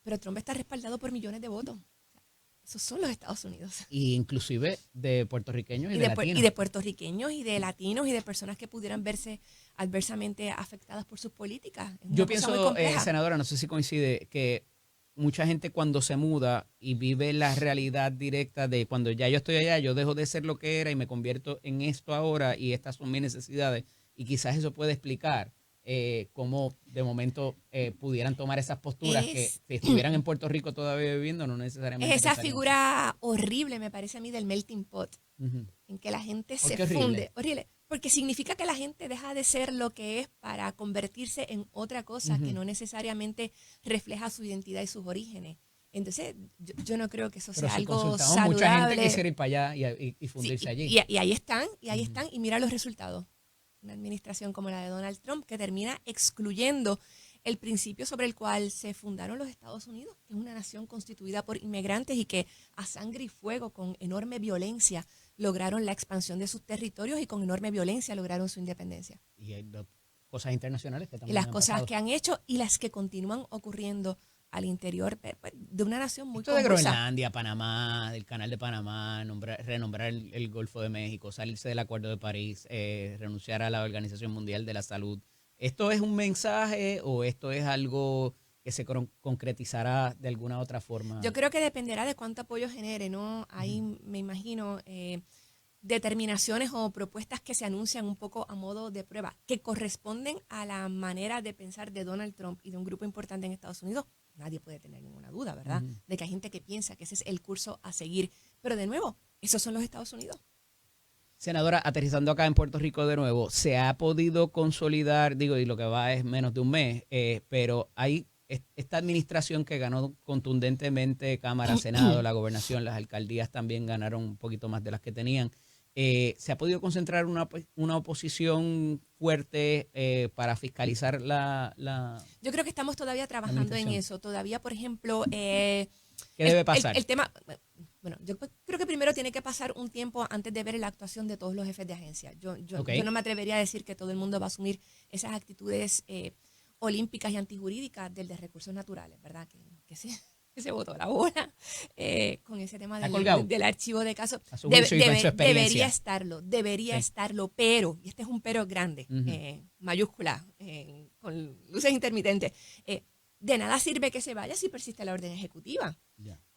pero Trump está respaldado por millones de votos. Esos son los Estados Unidos. Y inclusive de puertorriqueños y de latinos. Y de puertorriqueños y de latinos y de personas que pudieran verse adversamente afectadas por sus políticas. Yo pienso, senadora, no sé si coincide, que mucha gente cuando se muda y vive la realidad directa de cuando ya yo estoy allá, yo dejo de ser lo que era y me convierto en esto ahora y estas son mis necesidades. Y quizás eso puede explicar cómo de momento pudieran tomar esas posturas que si estuvieran en Puerto Rico todavía viviendo, no necesariamente. Es esa figura horrible, me parece a mí, del melting pot, en que la gente se funde. Horrible. Porque significa que la gente deja de ser lo que es para convertirse en otra cosa que no necesariamente refleja su identidad y sus orígenes. Entonces, yo no creo que eso Pero sea si algo consultamos, saludable. mucha gente quisiera ir para allá y fundirse Sí, allí. y ahí están, y mira los resultados. Una administración como la de Donald Trump que termina excluyendo el principio sobre el cual se fundaron los Estados Unidos, que es una nación constituida por inmigrantes y que a sangre y fuego, con enorme violencia, lograron la expansión de sus territorios y con enorme violencia lograron su independencia. Y hay cosas internacionales que Y también las han cosas pasado. que han hecho y las que continúan ocurriendo al interior pues, de una nación muy Esto de convulsa. Groenlandia, Panamá, del Canal de Panamá, renombrar el Golfo de México, salirse del Acuerdo de París, renunciar a la Organización Mundial de la Salud. ¿Esto es un mensaje o esto es algo que se concretizará de alguna otra forma? Yo creo que dependerá de cuánto apoyo genere, ¿no? Ahí me imagino determinaciones o propuestas que se anuncian un poco a modo de prueba, que corresponden a la manera de pensar de Donald Trump y de un grupo importante en Estados Unidos. Nadie puede tener ninguna duda, ¿verdad? De que hay gente que piensa que ese es el curso a seguir. Pero de nuevo, esos son los Estados Unidos. Senadora, aterrizando acá en Puerto Rico de nuevo, ¿se ha podido consolidar, digo, y lo que va es menos de un mes, pero hay esta administración que ganó contundentemente Cámara, Senado, la gobernación, las alcaldías también ganaron un poquito más de las que tenían? ¿Se ha podido concentrar una oposición fuerte para fiscalizar la Yo creo que estamos todavía trabajando en eso. Todavía, por ejemplo, ¿qué debe pasar? El tema, bueno, yo creo que primero tiene que pasar un tiempo antes de ver la actuación de todos los jefes de agencia. Yo no me atrevería a decir que todo el mundo va a asumir esas actitudes olímpicas y antijurídicas del de recursos naturales, ¿verdad? Que se botó la bola con ese tema del archivo de casos. Debería estarlo, pero, y este es un pero grande, mayúscula, con luces intermitentes, de nada sirve que se vaya si persiste la orden ejecutiva,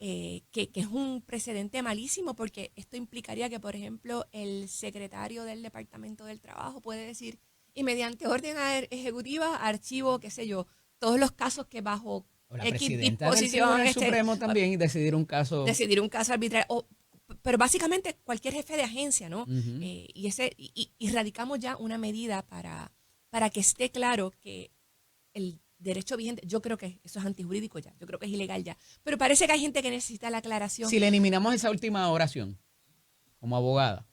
que es un precedente malísimo, porque esto implicaría que, por ejemplo, el secretario del Departamento del Trabajo puede decir, y mediante orden ejecutiva, archivo, qué sé yo, todos los casos que bajo o la presidenta del Tribunal Supremo también decidir un caso arbitrario, pero básicamente cualquier jefe de agencia, ¿no? Y radicamos ya una medida para que esté claro que el derecho vigente, yo creo que eso es antijurídico ya, yo creo que es ilegal ya, pero parece que hay gente que necesita la aclaración. Si le eliminamos esa última oración como abogada,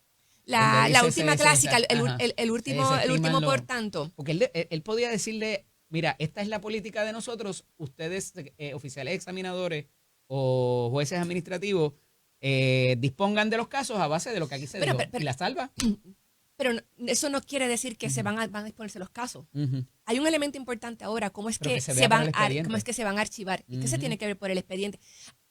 la última clásica, el último por tanto. Porque él podía decirle, mira, esta es la política de nosotros, ustedes, oficiales examinadores o jueces administrativos, dispongan de los casos a base de lo que aquí se dijo, y la salva. Pero eso no quiere decir que se van a disponerse los casos. Hay un elemento importante ahora, cómo es que se van a archivar. ¿Y qué se tiene que ver por el expediente?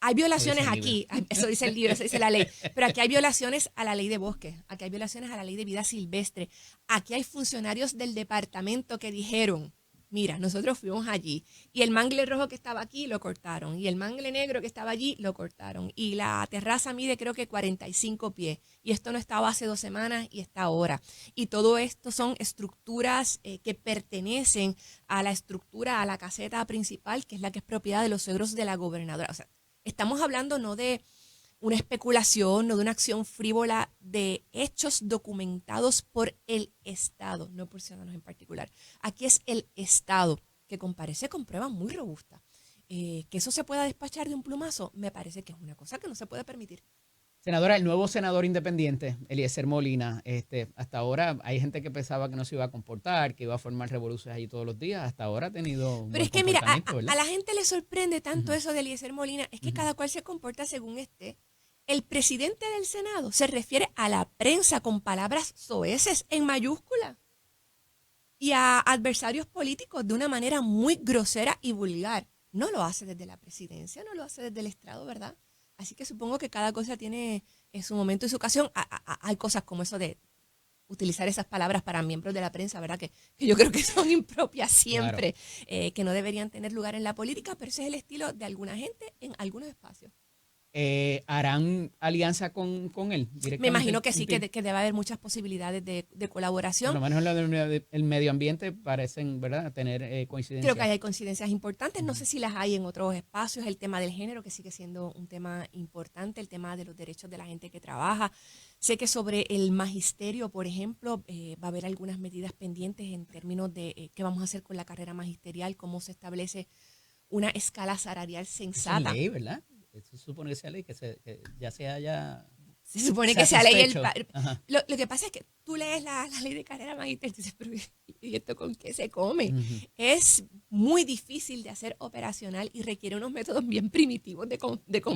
Hay violaciones aquí, eso dice el libro, eso dice la ley, pero aquí hay violaciones a la ley de bosques, aquí hay violaciones a la ley de vida silvestre, aquí hay funcionarios del departamento que dijeron, mira, nosotros fuimos allí y el mangle rojo que estaba aquí lo cortaron y el mangle negro que estaba allí lo cortaron y la terraza mide creo que 45 pies y esto no estaba hace 2 semanas y está ahora. Y todo esto son estructuras que pertenecen a la estructura, a la caseta principal, que es la que es propiedad de los suegros de la gobernadora. O sea, estamos hablando no de una especulación, no de una acción frívola, de hechos documentados por el Estado, no por ciudadanos en particular. Aquí es el Estado que comparece con pruebas muy robustas. Que eso se pueda despachar de un plumazo, me parece que es una cosa que no se puede permitir. Senadora, el nuevo senador independiente, Eliezer Molina, hasta ahora hay gente que pensaba que no se iba a comportar, que iba a formar revoluciones allí todos los días, hasta ahora ha tenido un Pero es que mira, a la gente le sorprende tanto eso de Eliezer Molina, es que cada cual se comporta según esté. El presidente del Senado se refiere a la prensa con palabras soeces en mayúscula y a adversarios políticos de una manera muy grosera y vulgar. No lo hace desde la presidencia, no lo hace desde el estrado, ¿verdad? Así que supongo que cada cosa tiene su momento y su ocasión. Hay cosas como eso de utilizar esas palabras para miembros de la prensa, ¿verdad? Que yo creo que son impropias siempre, claro. Que no deberían tener lugar en la política, pero ese es el estilo de alguna gente en algunos espacios. ¿Harán alianza con él directamente? Me imagino que sí, que debe haber muchas posibilidades de colaboración. Por lo menos en el medio ambiente parecen, ¿verdad?, tener coincidencias. Creo que hay coincidencias importantes. No sé si las hay en otros espacios. El tema del género, que sigue siendo un tema importante. El tema de los derechos de la gente que trabaja. Sé que sobre el magisterio, por ejemplo, va a haber algunas medidas pendientes en términos de qué vamos a hacer con la carrera magisterial, cómo se establece una escala salarial Eso sensata. es ley, ¿verdad? Eso supone que sea ley, que ya se haya Se supone que sea ley satisfecho. Lo que pasa es que tú lees la ley de carrera magistral y dices, pero ¿y esto con qué se come? Ujú. Es muy difícil de hacer operacional y requiere unos métodos bien primitivos de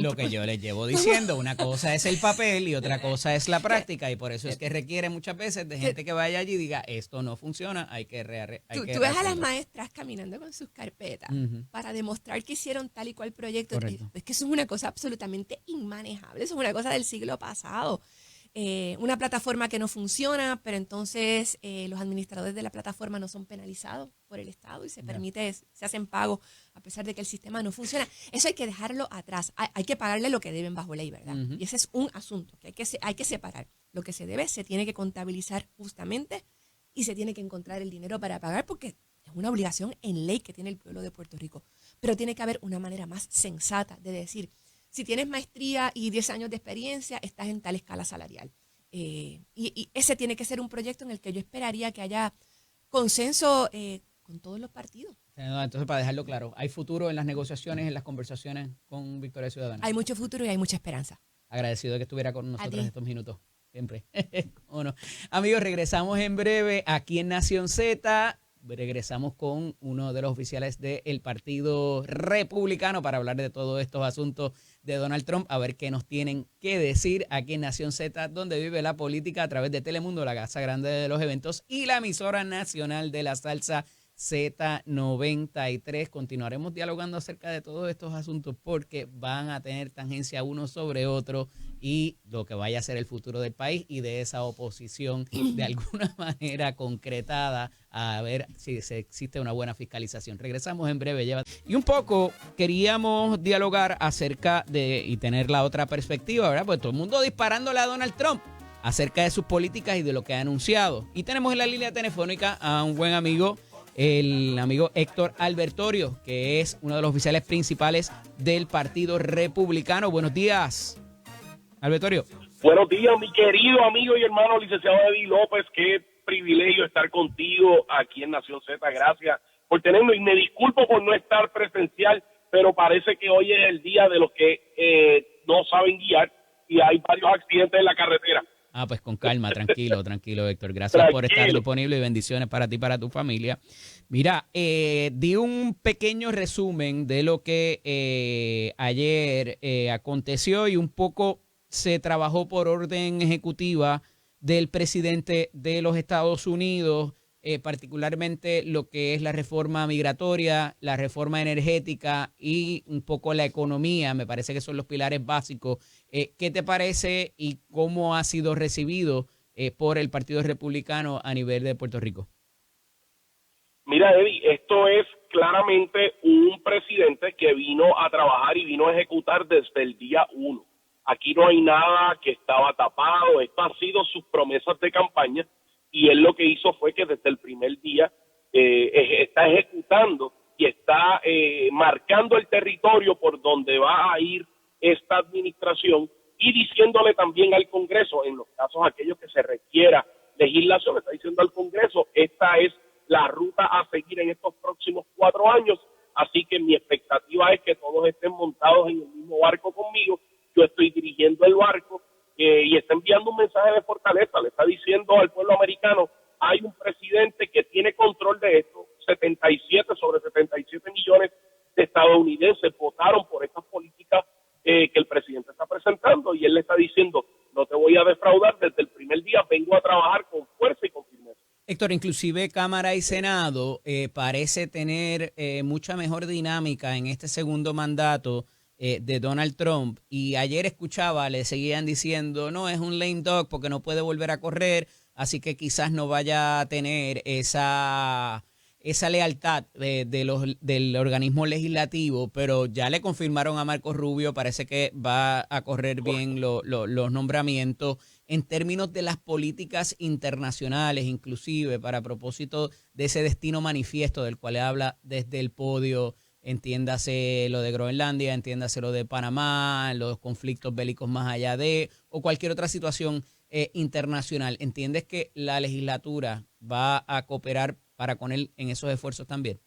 Lo que yo les llevo diciendo, una cosa es el papel y otra cosa es la práctica, y por eso es que requiere muchas veces de gente que vaya allí y diga, esto no funciona, hay que Tú ves a las rehacerlo. maestras caminando con sus carpetas Ujú. para demostrar que hicieron tal y cual proyecto. Correcto. Es que eso es una cosa absolutamente inmanejable, eso es una cosa del siglo pasado. Una plataforma que no funciona, pero entonces los administradores de la plataforma no son penalizados por el Estado y se hacen pagos a pesar de que el sistema no funciona. Eso hay que dejarlo atrás. Hay que pagarle lo que deben bajo ley, ¿verdad? Ujú. Y ese es un asunto que hay que separar. Lo que se debe se tiene que contabilizar justamente y se tiene que encontrar el dinero para pagar porque es una obligación en ley que tiene el pueblo de Puerto Rico. Pero tiene que haber una manera más sensata de decir, si tienes maestría y 10 años de experiencia, estás en tal escala salarial. Y ese tiene que ser un proyecto en el que yo esperaría que haya consenso con todos los partidos. Entonces, para dejarlo claro, ¿hay futuro en las negociaciones, en las conversaciones con Victoria Ciudadana? Hay mucho futuro y hay mucha esperanza. Agradecido de que estuviera con A nosotros ti. estos minutos. Siempre. ¿Cómo no? Amigos, regresamos en breve aquí en Nación Z. Regresamos con uno de los oficiales del Partido Republicano para hablar de todos estos asuntos de Donald Trump, a ver qué nos tienen que decir aquí en Nación Z, donde vive la política a través de Telemundo, la casa grande de los eventos y la emisora nacional de la salsa Z93. Continuaremos dialogando acerca de todos estos asuntos porque van a tener tangencia uno sobre otro y lo que vaya a ser el futuro del país y de esa oposición de alguna manera concretada a ver si existe una buena fiscalización. Regresamos en breve. Y un poco queríamos dialogar acerca de y tener la otra perspectiva, ¿verdad? Pues todo el mundo disparándole a Donald Trump acerca de sus políticas y de lo que ha anunciado. Y tenemos en la línea telefónica a un buen amigo, el amigo Héctor Albertorio, que es uno de los oficiales principales del Partido Republicano. Buenos días, Albertorio. Buenos días, mi querido amigo y hermano licenciado Eddie López. Qué privilegio estar contigo aquí en Nación Z. Gracias por tenerlo y me disculpo por no estar presencial, pero parece que hoy es el día de los que no saben guiar y hay varios accidentes en la carretera. Ah, pues con calma, tranquilo, Héctor. Gracias por estar disponible y bendiciones para ti y para tu familia. Mira, di un pequeño resumen de lo que ayer aconteció y un poco se trabajó por orden ejecutiva del presidente de los Estados Unidos, particularmente lo que es la reforma migratoria, la reforma energética y un poco la economía. Me parece que son los pilares básicos. ¿Qué te parece y cómo ha sido recibido por el Partido Republicano a nivel de Puerto Rico? Mira, Eddie, esto es claramente un presidente que vino a trabajar y vino a ejecutar desde el día 1. Aquí no hay nada que estaba tapado, esto ha sido sus promesas de campaña y él lo que hizo fue que desde el primer día está ejecutando y está marcando el territorio por donde va a ir esta administración y diciéndole también al Congreso, en los casos aquellos que se requiera legislación, está diciendo al Congreso, esta es la ruta a seguir en estos próximos 4 años, así que mi expectativa es que todos estén montados en el mismo barco conmigo. Yo estoy dirigiendo el barco y está enviando un mensaje de fortaleza, le está diciendo al pueblo americano, hay un presidente que tiene control de esto, 77 millones de estadounidenses votaron por estas políticas que el presidente está presentando y él le está diciendo, no te voy a defraudar, desde el primer día vengo a trabajar con fuerza y con firmeza. Héctor, inclusive Cámara y Senado parece tener mucha mejor dinámica en este segundo mandato de Donald Trump, y ayer escuchaba, le seguían diciendo, no, es un lame dog porque no puede volver a correr, así que quizás no vaya a tener esa lealtad del organismo legislativo, pero ya le confirmaron a Marco Rubio, parece que va a correr bien los nombramientos en términos de las políticas internacionales, inclusive para propósito de ese destino manifiesto del cual habla desde el podio. Entiéndase lo de Groenlandia, entiéndase lo de Panamá, los conflictos bélicos más allá de, o cualquier otra situación internacional. ¿Entiendes que la legislatura va a cooperar para con él en esos esfuerzos también?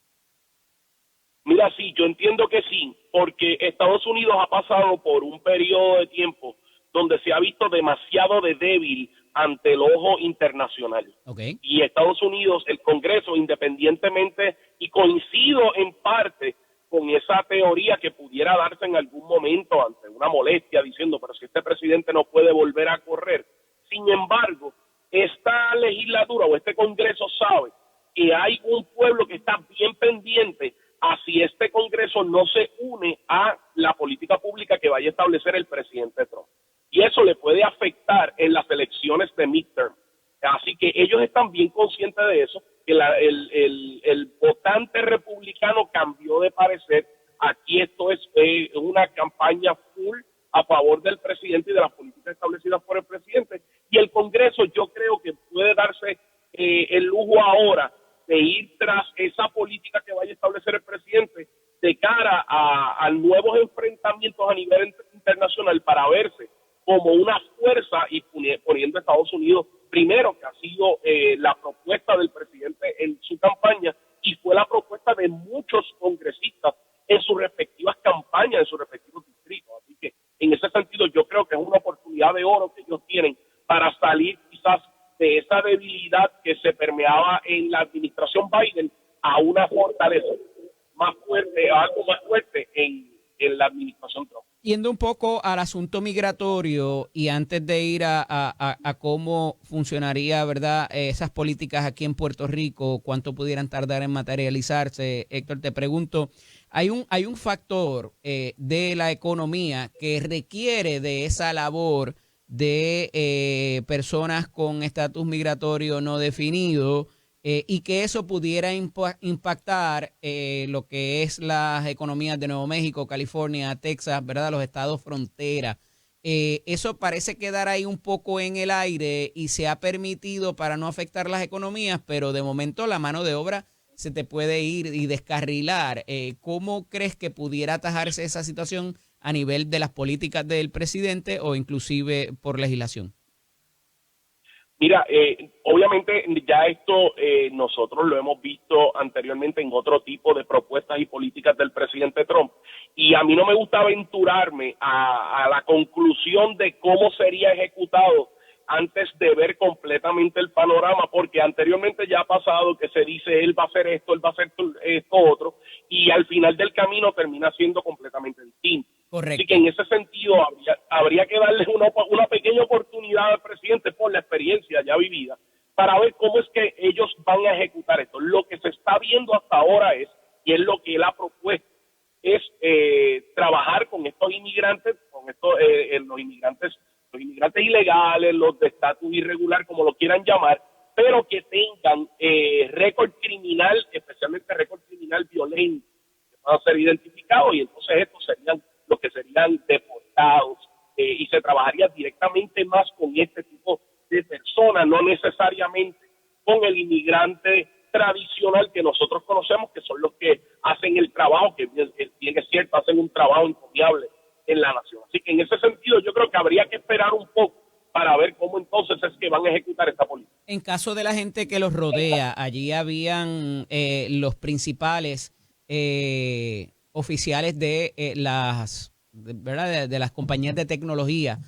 Mira, sí, yo entiendo que sí, porque Estados Unidos ha pasado por un periodo de tiempo donde se ha visto demasiado de débil ante el ojo internacional. Okay. Y Estados Unidos, el Congreso, independientemente, y coincido en parte con esa teoría que pudiera darse en algún momento ante una molestia, diciendo, pero si este presidente no puede volver a correr. Sin embargo, esta legislatura o este Congreso sabe que hay un pueblo que está bien pendiente a si este Congreso no se une a la política pública que vaya a establecer el presidente Trump. Y eso le puede afectar en las elecciones de midterm. Así que ellos están bien conscientes de eso, que el votante republicano cambió de parecer. Aquí esto es una campaña full a favor del presidente y de las políticas establecidas por el presidente. Y el Congreso yo creo que puede darse el lujo ahora de ir tras esa política que vaya a establecer el presidente de cara a nuevos enfrentamientos a nivel internacional para verse como una fuerza y poniendo a Estados Unidos primero, que ha sido la propuesta del presidente en su campaña y fue la propuesta de muchos congresistas en sus respectivas campañas, en sus respectivos distritos. Así que en ese sentido yo creo que es una oportunidad de oro que ellos tienen para salir quizás de esa debilidad que se permeaba en la administración Biden a una fortaleza más fuerte, a algo más fuerte en la administración Trump. Yendo un poco al asunto migratorio y antes de ir a cómo funcionaría, ¿verdad?, esas políticas aquí en Puerto Rico, cuánto pudieran tardar en materializarse, Héctor, te pregunto, hay un factor de la economía que requiere de esa labor de personas con estatus migratorio no definido, y que eso pudiera impactar lo que es las economías de Nuevo México, California, Texas, ¿verdad? Los estados frontera. Eso parece quedar ahí un poco en el aire y se ha permitido para no afectar las economías, pero de momento la mano de obra se te puede ir y descarrilar. ¿Cómo crees que pudiera atajarse esa situación a nivel de las políticas del presidente o inclusive por legislación? Mira, obviamente ya esto nosotros lo hemos visto anteriormente en otro tipo de propuestas y políticas del presidente Trump, y a mí no me gusta aventurarme a la conclusión de cómo sería ejecutado antes de ver completamente el panorama, porque anteriormente ya ha pasado que se dice él va a hacer esto, él va a hacer esto otro, y al final del camino termina siendo completamente distinto. Correcto. Así que en ese sentido habría que darle una pequeña oportunidad al presidente por la experiencia ya vivida para ver cómo es que ellos van a ejecutar esto. Lo que se está viendo hasta ahora es, y es lo que él ha propuesto, es trabajar con estos inmigrantes, los inmigrantes ilegales, los de estatus irregular, como lo quieran llamar, pero que tengan récord criminal, especialmente récord criminal violento, que van a ser identificados, y entonces estos serían los que serían deportados, y se trabajaría directamente más con este tipo de personas, no necesariamente con el inmigrante tradicional que nosotros conocemos, que son los que hacen el trabajo, que bien es cierto, hacen un trabajo encomiable en la nación. Así que en ese sentido yo creo que habría que esperar un poco para ver cómo entonces es que van a ejecutar esta política. En caso de la gente que los rodea, allí habían los principales oficiales de ¿verdad? De las compañías de tecnología.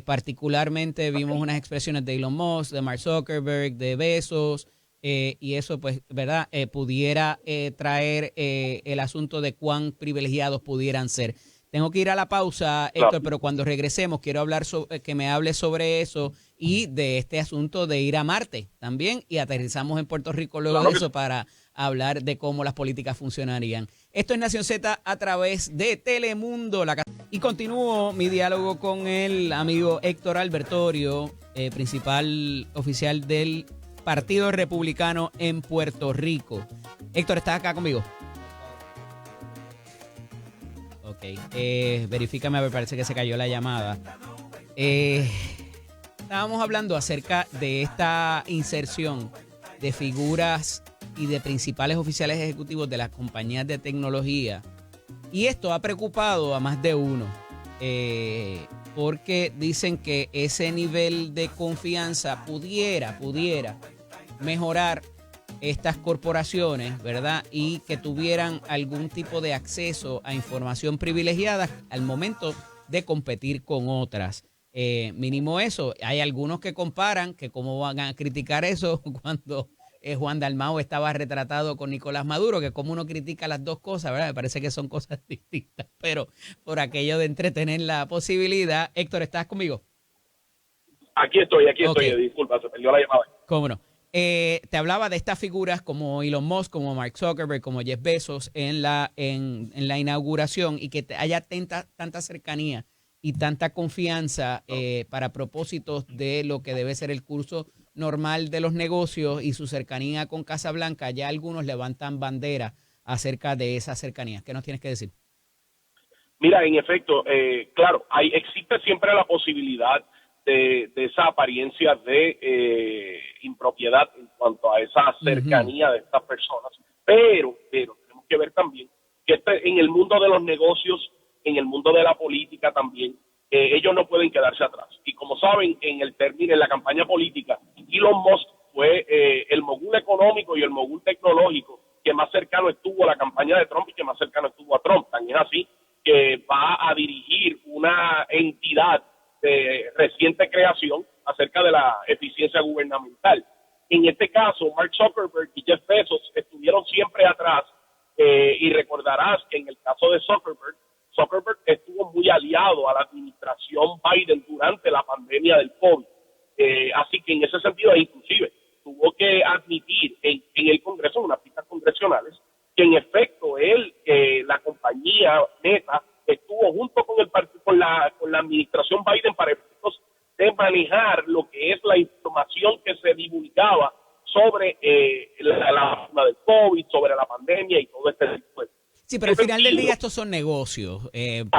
Particularmente vimos unas expresiones de Elon Musk, de Mark Zuckerberg, de Bezos, y eso pues, ¿verdad? Pudiera traer el asunto de cuán privilegiados pudieran ser. Tengo que ir a la pausa, Héctor, pero cuando regresemos quiero hablar que me hables sobre eso y de este asunto de ir a Marte también, y aterrizamos en Puerto Rico luego de eso para hablar de cómo las políticas funcionarían. Esto es Nación Z a través de Telemundo. Y continúo mi diálogo con el amigo Héctor Albertorio, principal oficial del Partido Republicano en Puerto Rico. Héctor, ¿estás acá conmigo? Ok, verifícame, a ver, parece que se cayó la llamada. Estábamos hablando acerca de esta inserción de figuras y de principales oficiales ejecutivos de las compañías de tecnología. Y esto ha preocupado a más de uno, porque dicen que ese nivel de confianza pudiera mejorar estas corporaciones, ¿verdad? Y que tuvieran algún tipo de acceso a información privilegiada al momento de competir con otras. Mínimo eso. Hay algunos que comparan que cómo van a criticar eso cuando Juan Dalmau estaba retratado con Nicolás Maduro, que como uno critica las dos cosas, ¿verdad? Me parece que son cosas distintas, pero por aquello de entretener la posibilidad. Héctor, ¿estás conmigo? Aquí estoy, disculpa, se perdió la llamada. ¿Cómo no? Te hablaba de estas figuras como Elon Musk, como Mark Zuckerberg, como Jeff Bezos en la inauguración, y que haya tanta cercanía y tanta confianza para propósitos de lo que debe ser el curso normal de los negocios y su cercanía con Casa Blanca. Ya algunos levantan bandera acerca de esa cercanía. ¿Qué nos tienes que decir? Mira, en efecto, claro, existe siempre la posibilidad de esa apariencia de impropiedad en cuanto a esa cercanía de estas personas, pero tenemos que ver también que en el mundo de los negocios, en el mundo de la política también, ellos no pueden quedarse atrás. Y como saben, en la campaña política, Elon Musk fue el mogul económico y el mogul tecnológico que más cercano estuvo a la campaña de Trump y que más cercano estuvo a Trump. Tan es así que va a dirigir una entidad de reciente creación acerca de la eficiencia gubernamental. En este caso, Mark Zuckerberg y Jeff Bezos estuvieron siempre atrás, y recordarás que en el caso de Zuckerberg estuvo muy aliado a la administración Biden durante la pandemia del COVID. Así que en ese sentido, inclusive, tuvo que admitir en el Congreso, en unas pistas congresionales, que en efecto la compañía Meta estuvo junto con la administración Biden para efectos de manejar lo que es la información que se divulgaba sobre la vacuna del COVID, sobre la pandemia y todo este tipo de cosas. Sí, pero al final del día estos son negocios,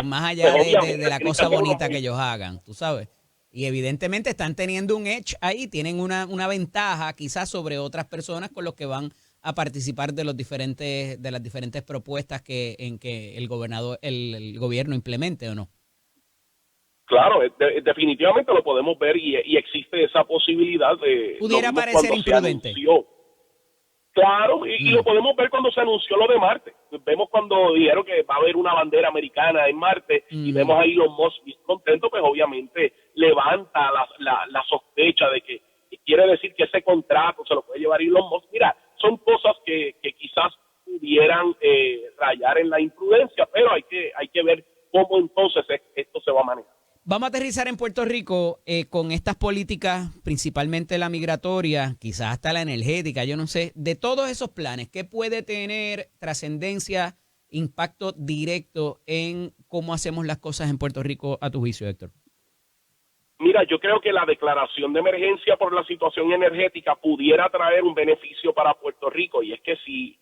más allá de la cosa bonita que ellos hagan, tú sabes. Y evidentemente están teniendo un edge ahí, tienen una ventaja quizás sobre otras personas con los que van a participar de las diferentes propuestas que el gobierno implemente, ¿o no? Claro, definitivamente lo podemos ver y existe esa posibilidad de... Pudiera parecer imprudente. Claro, y lo podemos ver cuando se anunció lo de Marte. Vemos cuando dijeron que va a haber una bandera americana en Marte y vemos ahí los Musk bien contentos, pues obviamente levanta la sospecha de que quiere decir que ese contrato se lo puede llevar Elon Musk. Mira, son cosas que quizás pudieran rayar en la imprudencia, pero hay que ver cómo entonces esto se va a manejar. Vamos a aterrizar en Puerto Rico con estas políticas, principalmente la migratoria, quizás hasta la energética, yo no sé, de todos esos planes, ¿qué puede tener trascendencia, impacto directo en cómo hacemos las cosas en Puerto Rico a tu juicio, Héctor? Mira, yo creo que la declaración de emergencia por la situación energética pudiera traer un beneficio para Puerto Rico, y es que si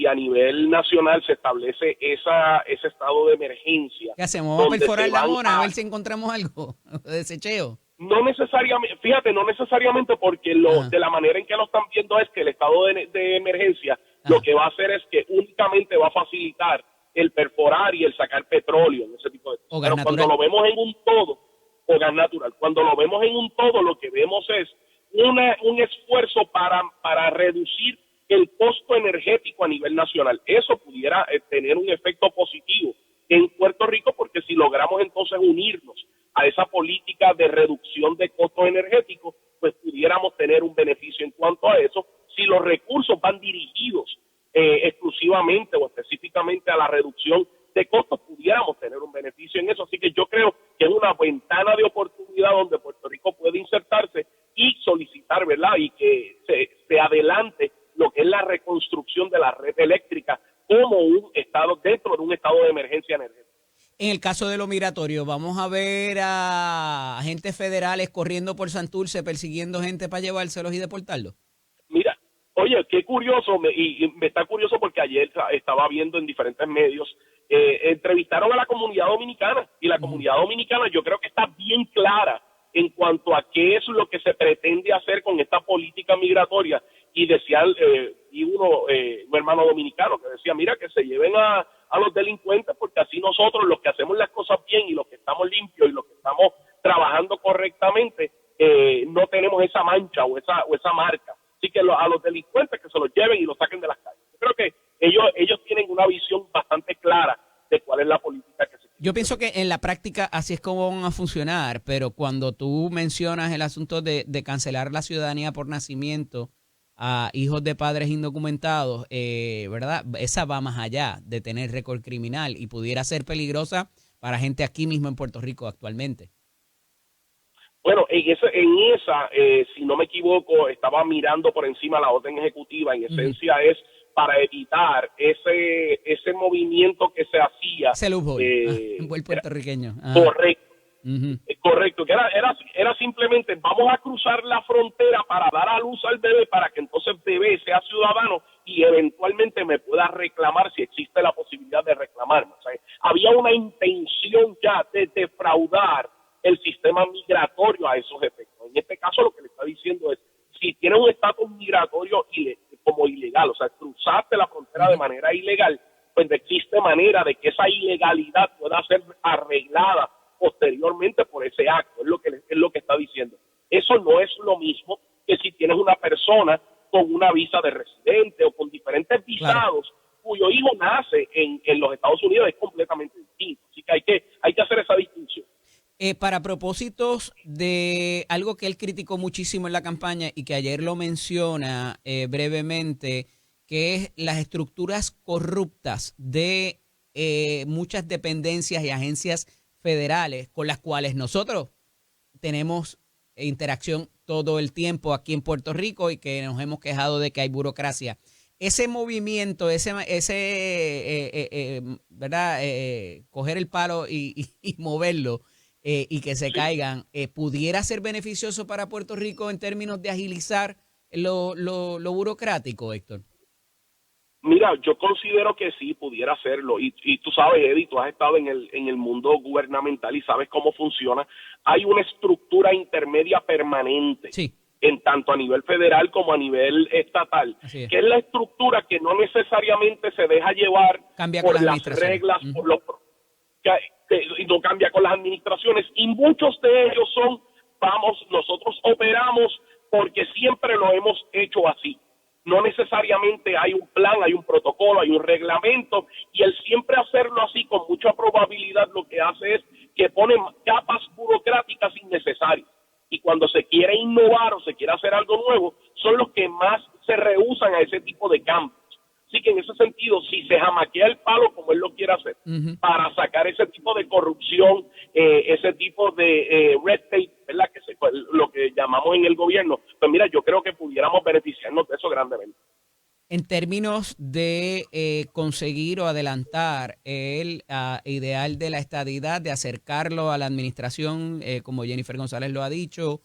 a nivel nacional se establece ese estado de emergencia. ¿Qué hacemos? ¿Vamos a perforar la mona a ver si encontramos algo de desecheo? No necesariamente, fíjate, no necesariamente, porque de la manera en que lo están viendo es que el estado de emergencia lo que va a hacer es que únicamente va a facilitar el perforar y el sacar petróleo, ese tipo de cosas. Pero cuando lo vemos en un todo, o gas natural, cuando lo vemos en un todo, lo que vemos es un esfuerzo para reducir el costo energético a nivel nacional. Eso pudiera tener un efecto positivo en Puerto Rico, porque si logramos entonces unirnos a esa política de reducción de costos energéticos, pues pudiéramos tener un beneficio en cuanto a eso. Si los recursos van dirigidos exclusivamente o específicamente a la reducción de costos, pudiéramos tener un beneficio en eso. Así que yo creo que es una ventana de oportunidad donde Puerto Rico puede insertarse y solicitar, ¿verdad? Y que se adelante lo que es la reconstrucción de la red eléctrica como un estado, dentro de un estado de emergencia energética. En el caso de lo migratorio, ¿vamos a ver a agentes federales corriendo por Santurce persiguiendo gente para llevárselos y deportarlos? Mira, oye, qué curioso, me está curioso porque ayer estaba viendo en diferentes medios, entrevistaron a la comunidad dominicana, y la comunidad dominicana yo creo que está bien clara en cuanto a qué es lo que se pretende hacer con esta política migratoria. Y decía, un hermano dominicano que decía, mira, que se lleven a los delincuentes, porque así nosotros, los que hacemos las cosas bien y los que estamos limpios y los que estamos trabajando correctamente, no tenemos esa mancha o esa marca. Así que a los delincuentes que se los lleven Yo pienso que en la práctica así es como van a funcionar, pero cuando tú mencionas el asunto de cancelar la ciudadanía por nacimiento a hijos de padres indocumentados, ¿verdad? Esa va más allá de tener récord criminal y pudiera ser peligrosa para gente aquí mismo en Puerto Rico actualmente. Bueno, si no me equivoco, estaba mirando por encima la orden ejecutiva. En esencia es para evitar ese movimiento que se hacía. Ese loophole, en buen puertorriqueño. Correcto. Correcto, que era simplemente vamos a cruzar la frontera para dar a luz al bebé para que entonces el bebé sea ciudadano y eventualmente me pueda reclamar si existe la posibilidad de reclamarme. O sea, había una intención ya de defraudar el sistema migratorio a esos efectos. En este caso lo que le está diciendo es, si tiene un estatus migratorio como ilegal, o sea, cruzaste la frontera de manera ilegal, pues no existe manera de que esa ilegalidad pueda ser arreglada posteriormente por ese acto, es lo que está diciendo. Eso no es lo mismo que si tienes una persona con una visa de residente o con diferentes visados, claro, cuyo hijo nace en los Estados Unidos, es completamente distinto. Así que hay que hacer esa distinción. Para propósitos de algo que él criticó muchísimo en la campaña y que ayer lo menciona brevemente, que es las estructuras corruptas de muchas dependencias y agencias federales con las cuales nosotros tenemos interacción todo el tiempo aquí en Puerto Rico y que nos hemos quejado de que hay burocracia. Ese movimiento, ¿verdad? Coger el palo y moverlo y que se caigan, ¿pudiera ser beneficioso para Puerto Rico en términos de agilizar lo burocrático, Héctor? Mira, yo considero que sí, pudiera hacerlo. Y tú sabes, Eddie, tú has estado en el mundo gubernamental y sabes cómo funciona. Hay una estructura intermedia permanente, sí, en tanto a nivel federal como a nivel estatal, que es la estructura que no necesariamente se deja llevar por las reglas, por los y no cambia con las administraciones, y muchos de ellos nosotros operamos porque siempre lo hemos hecho así. No necesariamente hay un plan, hay un protocolo, hay un reglamento, y el siempre hacerlo así con mucha probabilidad lo que hace es que pone capas burocráticas innecesarias. Y cuando se quiere innovar o se quiere hacer algo nuevo, son los que más se rehúsan a ese tipo de cambios. Así que en ese sentido, si se jamaquea el palo como él lo quiere hacer, para sacar ese tipo de corrupción, ese tipo de red tape, ¿verdad? Lo que llamamos en el gobierno, pues mira, yo creo que pudiéramos beneficiarnos de eso grandemente. En términos de conseguir o adelantar el ideal de la estadidad, de acercarlo a la administración, como Jennifer González lo ha dicho,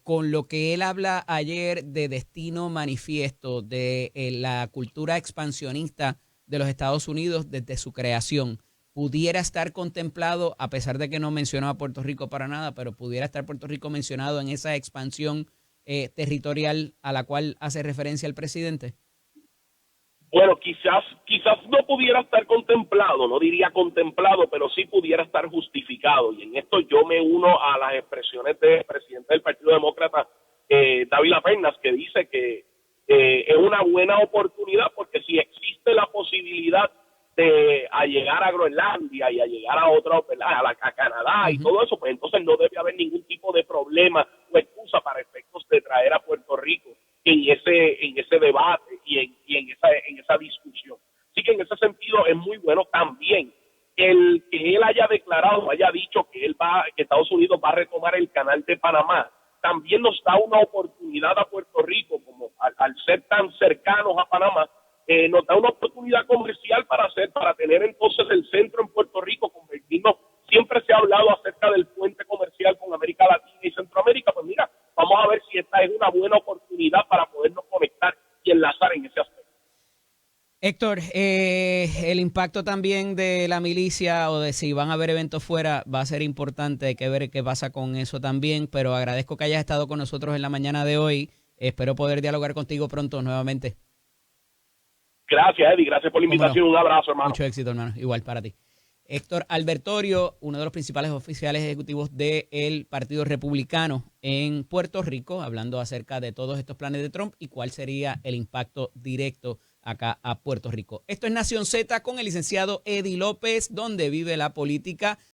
con lo que él habla ayer de destino manifiesto, de la cultura expansionista de los Estados Unidos desde su creación, pudiera estar contemplado, a pesar de que no mencionó a Puerto Rico para nada, pero pudiera estar Puerto Rico mencionado en esa expansión territorial a la cual hace referencia el presidente? Bueno, quizás no pudiera estar contemplado, no diría contemplado, pero sí pudiera estar justificado. Y en esto yo me uno a las expresiones del presidente del Partido Demócrata, David Lapernas, que dice que es una buena oportunidad porque si existe la posibilidad de llegar a Groenlandia y a llegar a Canadá y todo eso, pues entonces no debe haber ningún tipo de problema o excusa para efectos de traer a Puerto Rico en ese debate y en esa discusión. Así que en ese sentido es muy bueno también el que él haya declarado, haya dicho que que Estados Unidos va a retomar el canal de Panamá. También nos da una oportunidad a Puerto Rico, como al ser tan cercanos a Panamá, nos da una oportunidad comercial para tener entonces el centro en Puerto Rico, convertirnos. Siempre se ha hablado acerca del puente comercial con América Latina y Centroamérica. Pues mira, vamos a ver si esta es una buena oportunidad para podernos conectar y enlazar en ese aspecto. Héctor, el impacto también de la milicia o de si van a haber eventos fuera va a ser importante. Hay que ver qué pasa con eso también, pero agradezco que hayas estado con nosotros en la mañana de hoy. Espero poder dialogar contigo pronto nuevamente. Gracias, Eddie. Gracias por la invitación. Un abrazo, hermano. Mucho éxito, hermano. Igual para ti. Héctor Albertorio, uno de los principales oficiales ejecutivos del Partido Republicano en Puerto Rico, hablando acerca de todos estos planes de Trump y cuál sería el impacto directo acá a Puerto Rico. Esto es Nación Z con el licenciado Eddie López, donde vive la política.